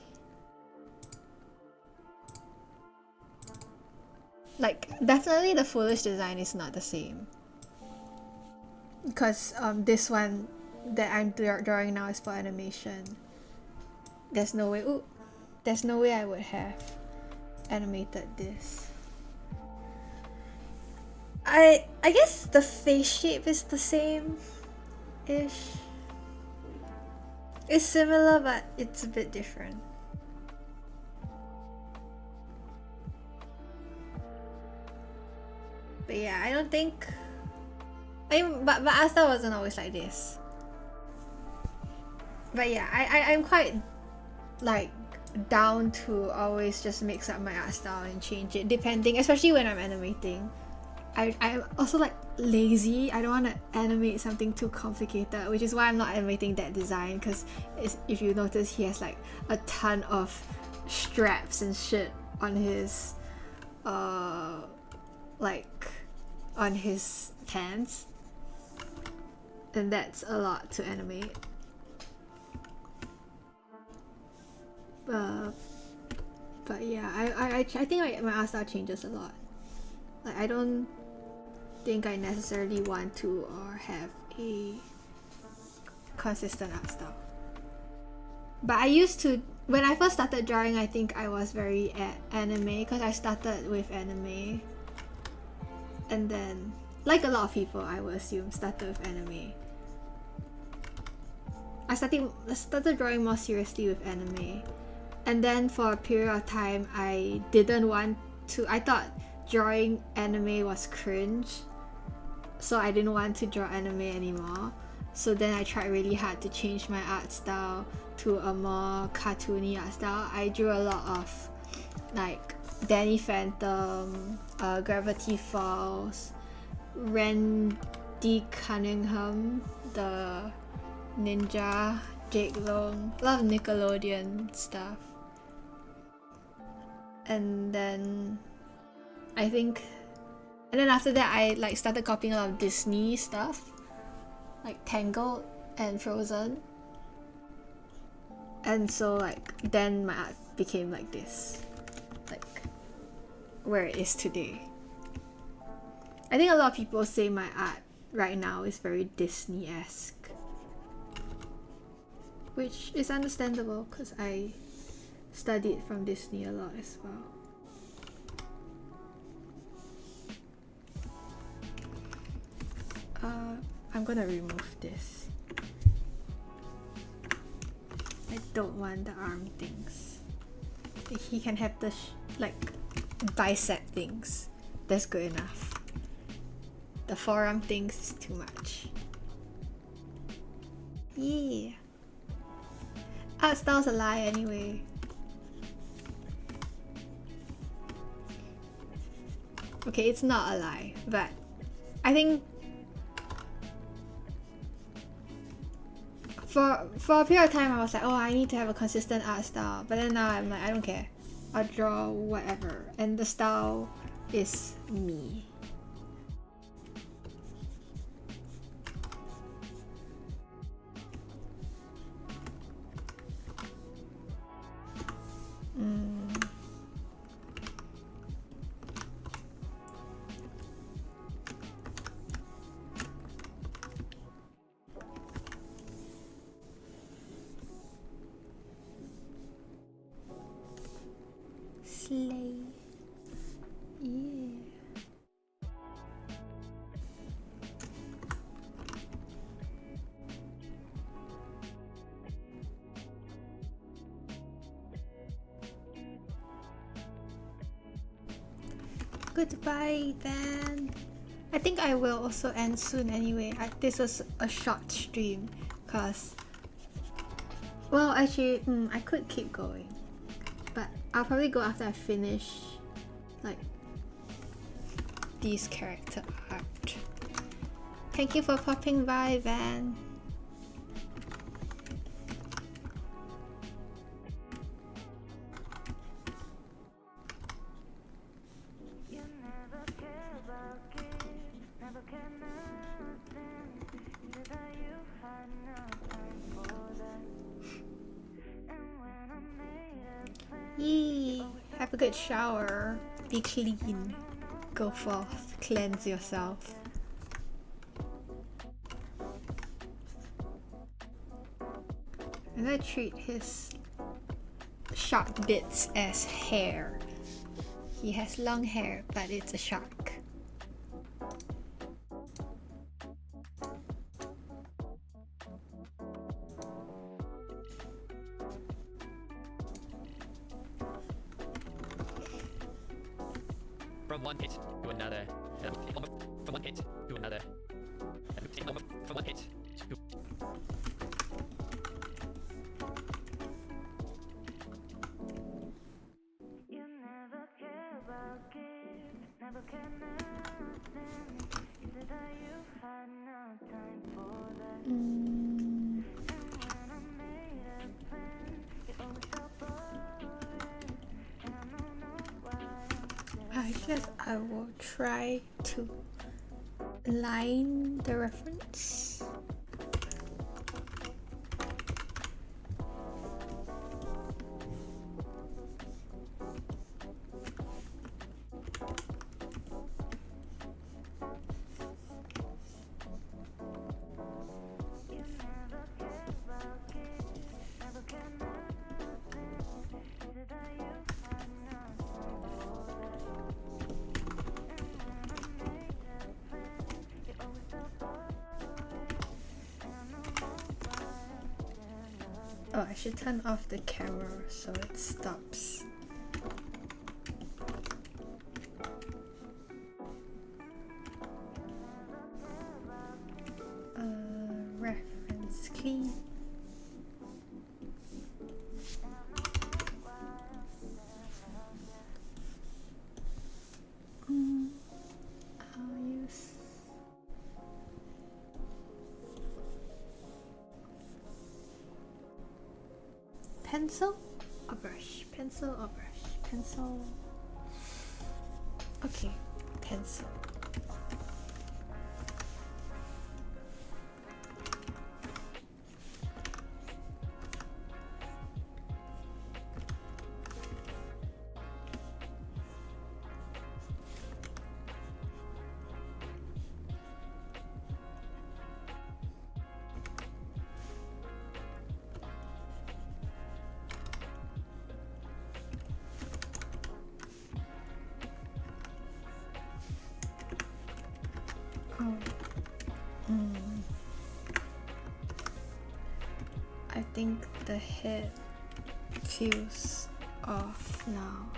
Like definitely the foolish design is not the same. Because this one that I'm drawing now is for animation. There's no way I would have animated this. I guess the face shape is the same ish. It's similar but it's a bit different. But yeah, I don't think but Asta wasn't always like this. But yeah, I'm quite like down to always just mix up my art style and change it depending, especially when I'm animating. I'm also like lazy. I don't want to animate something too complicated, which is why I'm not animating that design, because if you notice, he has like a ton of straps and shit on his like on his pants, and that's a lot to animate. But yeah, I think my art style changes a lot. Like I don't think I necessarily want to or have a consistent art style. But I used to, when I first started drawing, I think I was very anime because I started with anime. And then, like a lot of people, I would assume, started with anime. I started drawing more seriously with anime. And then for a period of time, I didn't want to, I thought drawing anime was cringe. So I didn't want to draw anime anymore. So then I tried really hard to change my art style to a more cartoony art style. I drew a lot of like Danny Phantom, Gravity Falls, Randy Cunningham, the ninja, Jake Long, a lot of Nickelodeon stuff. And then I think, and then after that I like started copying a lot of Disney stuff, like Tangled and Frozen. And so like then my art became like this, like where it is today. I think a lot of people say my art right now is very Disney-esque, which is understandable because I studied from Disney a lot as well. I'm gonna remove this. I don't want the arm things. He can have the like bicep things. That's good enough. The forearm things is too much. Yeah. Art style's a lie anyway. Okay, it's not a lie, but I think for a period of time I was like, oh, I need to have a consistent art style, but then now I'm like, I don't care. I'll draw whatever, and the style is me. Slay. Yeah. Goodbye then. I think I will also end soon anyway. This was a short stream because, well, actually, I could keep going, but I'll probably go after I finish like these character art. Thank you for popping by, Van. Yee! Have a good shower. Be clean. Go forth. Cleanse yourself. I'm gonna treat his shark bits as hair. He has long hair, but it's a shark. From one pit to another. From one pit to another. From one pit to... I guess I will try to line the reference. Oh, I should turn off the camera so it stops. Reference key. I'll use pencil or brush? Pencil or brush? Pencil. Okay, pencil. I think the head feels off now.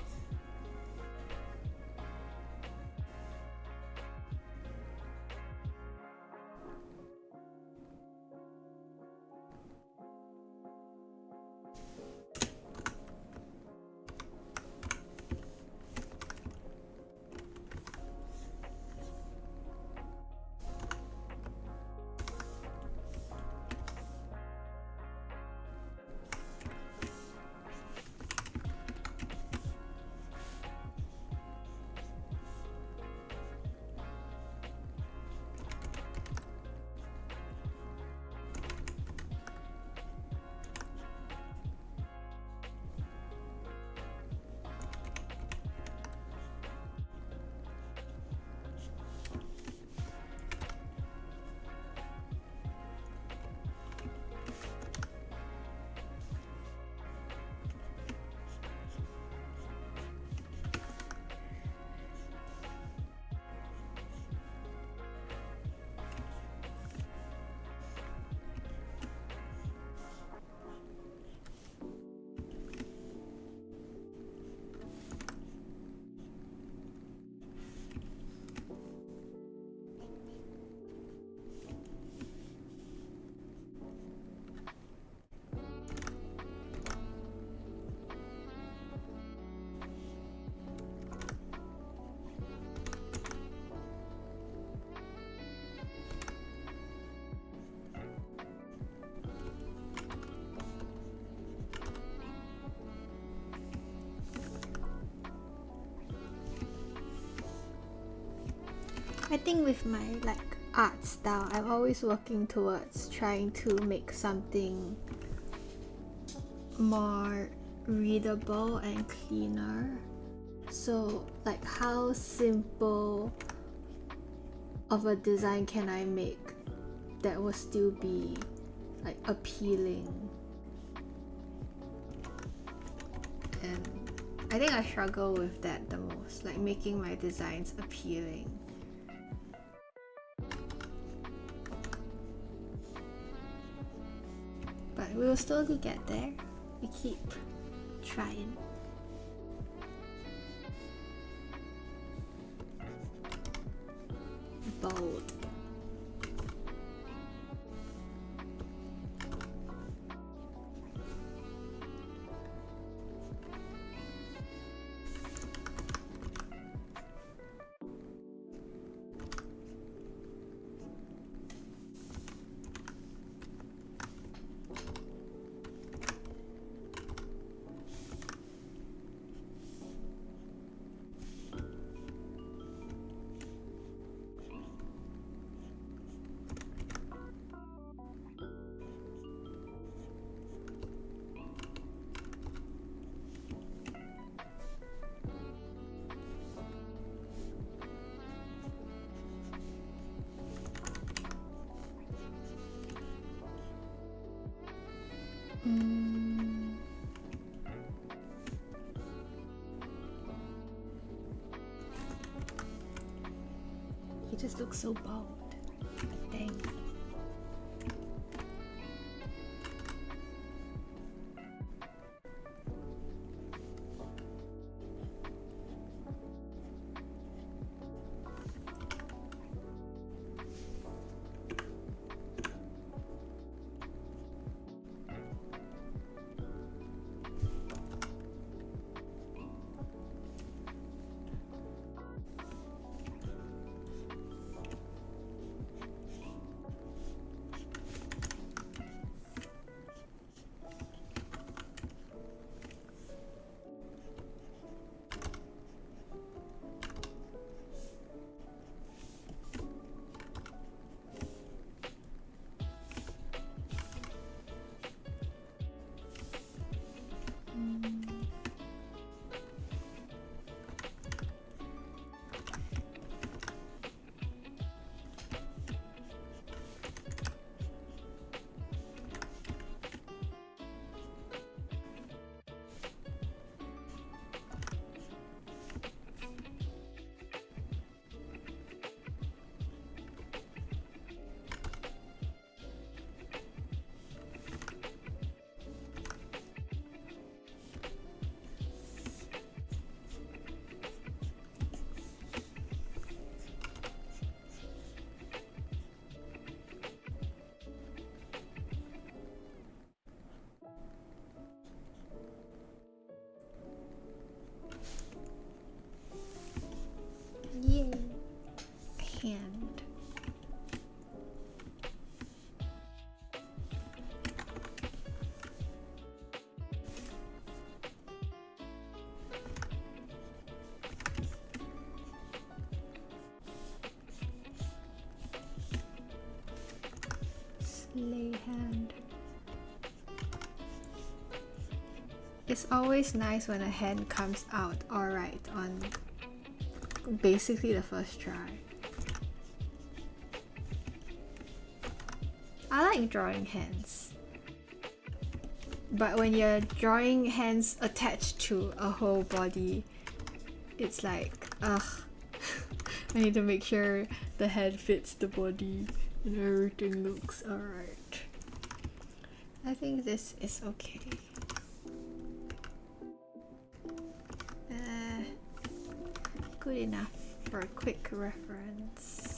I think with my like art style, I'm always working towards trying to make something more readable and cleaner. So like how simple of a design can I make that will still be like appealing? And I think I struggle with that the most, like making my designs appealing. But we will slowly get there. We keep trying. Bold. He just looks so bold. Dang. Yay. Hand. Sleigh hand. It's always nice when a hand comes out alright on basically the first try. I like drawing hands, but when you're drawing hands attached to a whole body, it's like, ugh. I need to make sure the head fits the body and everything looks alright. I think this is okay. Good enough for a quick reference.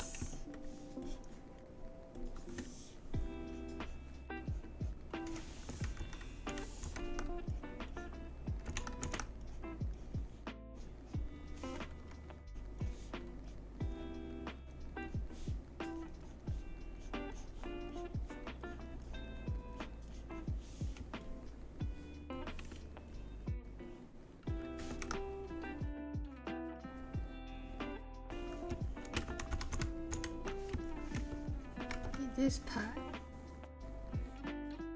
this part,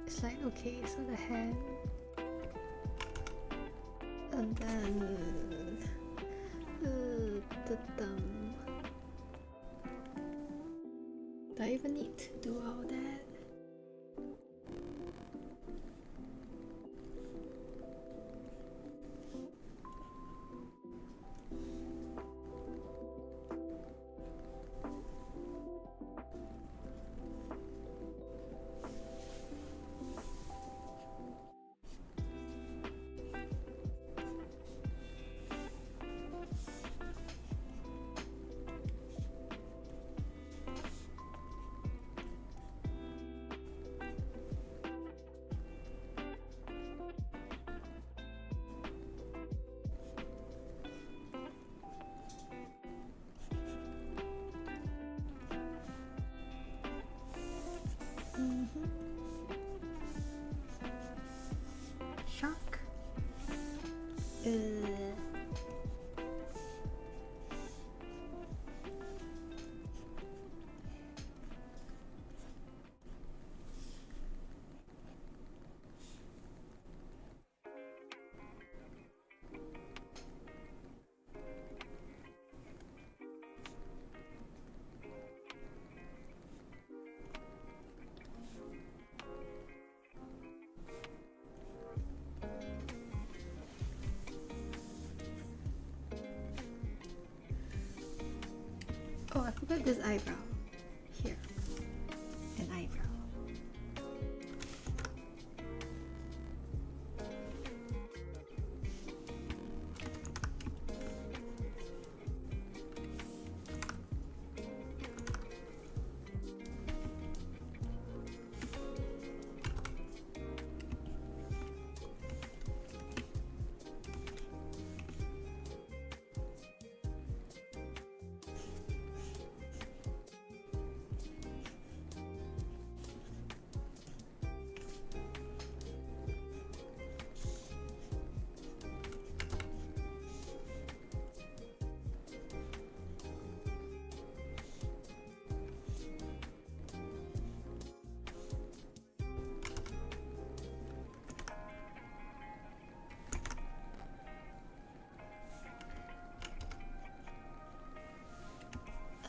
it's like, okay, so the hand, and then the thumb. Do I even need to do all that? Shark. Oh, I forgot this eyebrow. Here. An eyebrow.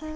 No.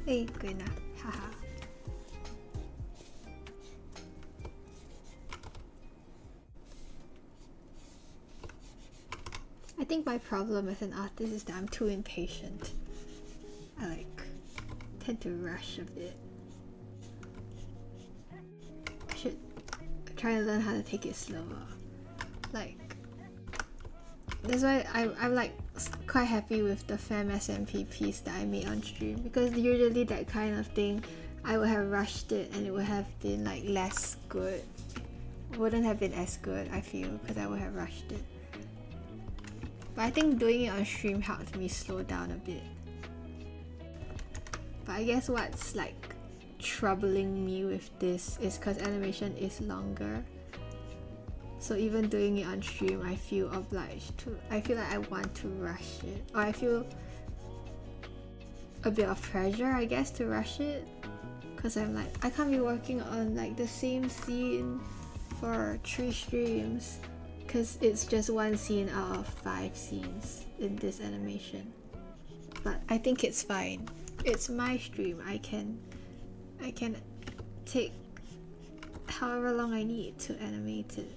Hey, good enough. Haha. I think my problem as an artist is that I'm too impatient. I tend to rush a bit. I should try to learn how to take it slower. That's why I'm quite happy with the Fem SMP piece that I made on stream, because usually that kind of thing I would have rushed it and it would have been less good. Wouldn't have been as good, I feel, because I would have rushed it. But I think doing it on stream helped me slow down a bit. But I guess what's troubling me with this is because animation is longer. So even doing it on stream, I feel obliged to. I feel like I want to rush it. Or I feel a bit of pressure, I guess, to rush it. Because I'm I can't be working on the same scene for 3 streams. Because it's just 1 scene out of 5 scenes in this animation. But I think it's fine. It's my stream. I can take however long I need to animate it.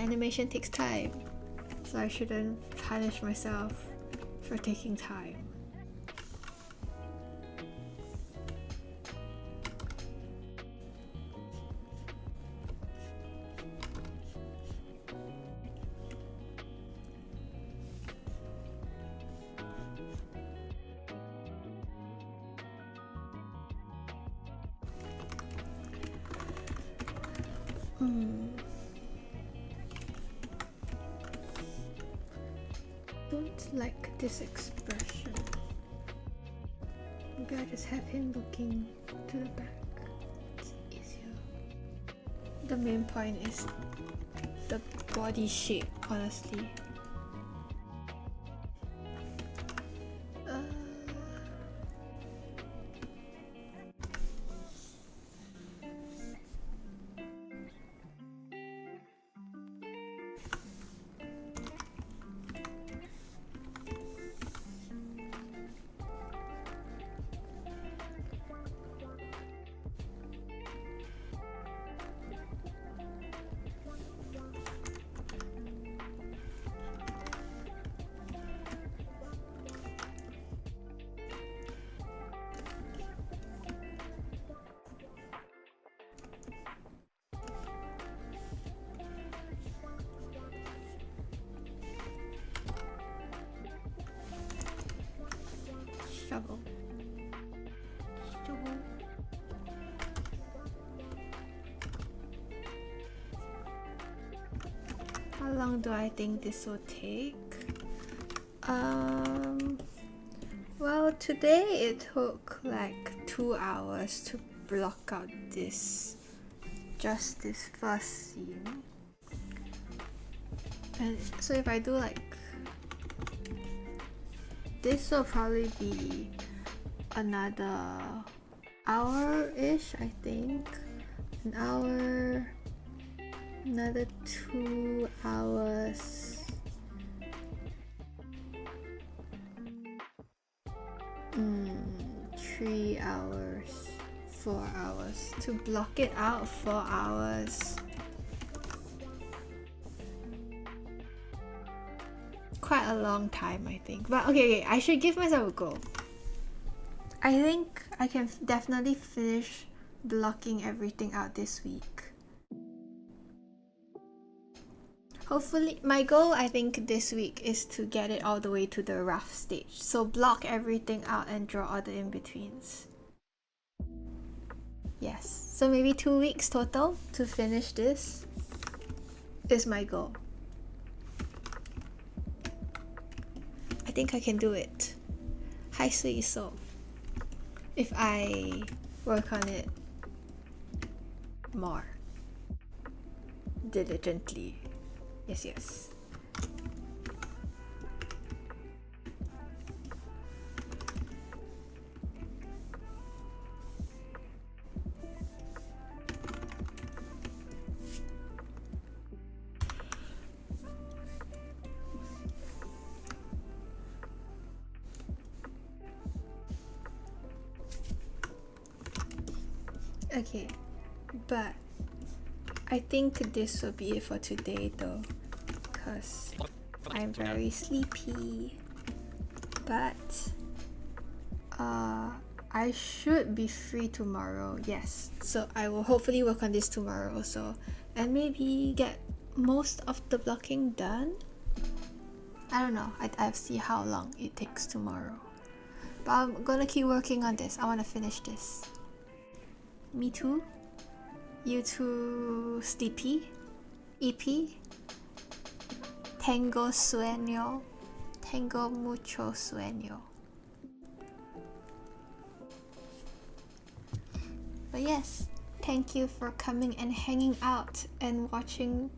animation takes time, so I shouldn't punish myself for taking time. Don't like this expression. Maybe I just have him looking to the back. It's easier. The main point is the body shape, honestly. Shovel. Shovel. How long do I think this will take? Well, today it took like 2 hours to block out just this first scene. And so if I do like this, will probably be another hour-ish, I think. An hour, another 2 hours. 3 hours, 4 hours. To block it out, 4 hours. Quite a long time, I think. But okay, I should give myself a goal. I think I can definitely finish blocking everything out this week. Hopefully, my goal I think this week is to get it all the way to the rough stage. So block everything out and draw all the in-betweens. Yes, so maybe 2 weeks total to finish this is my goal. I think I can do it. 还是一首 if I work on it more diligently. Yes, yes. Okay, but I think this will be it for today though, because I'm very sleepy. But I should be free tomorrow, yes. So I will hopefully work on this tomorrow also, and maybe get most of the blocking done. I don't know, I'll see how long it takes tomorrow. But I'm gonna keep working on this. I want to finish this. Me too. You too, sleepy. EP. Tengo sueño. Tengo mucho sueño. But yes, thank you for coming and hanging out and watching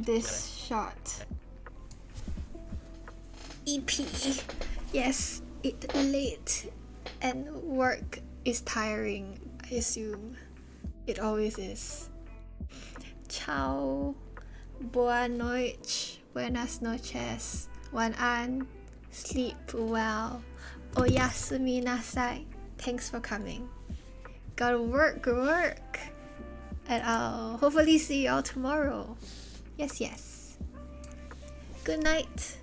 this short EP. Yes, it's late and work is tiring, I assume. It always is. Ciao. Boa noite. Buenas noches. Wan-an. Sleep well. Oyasumi nasai. Thanks for coming. Gotta work. And I'll hopefully see y'all tomorrow. Yes, yes. Good night.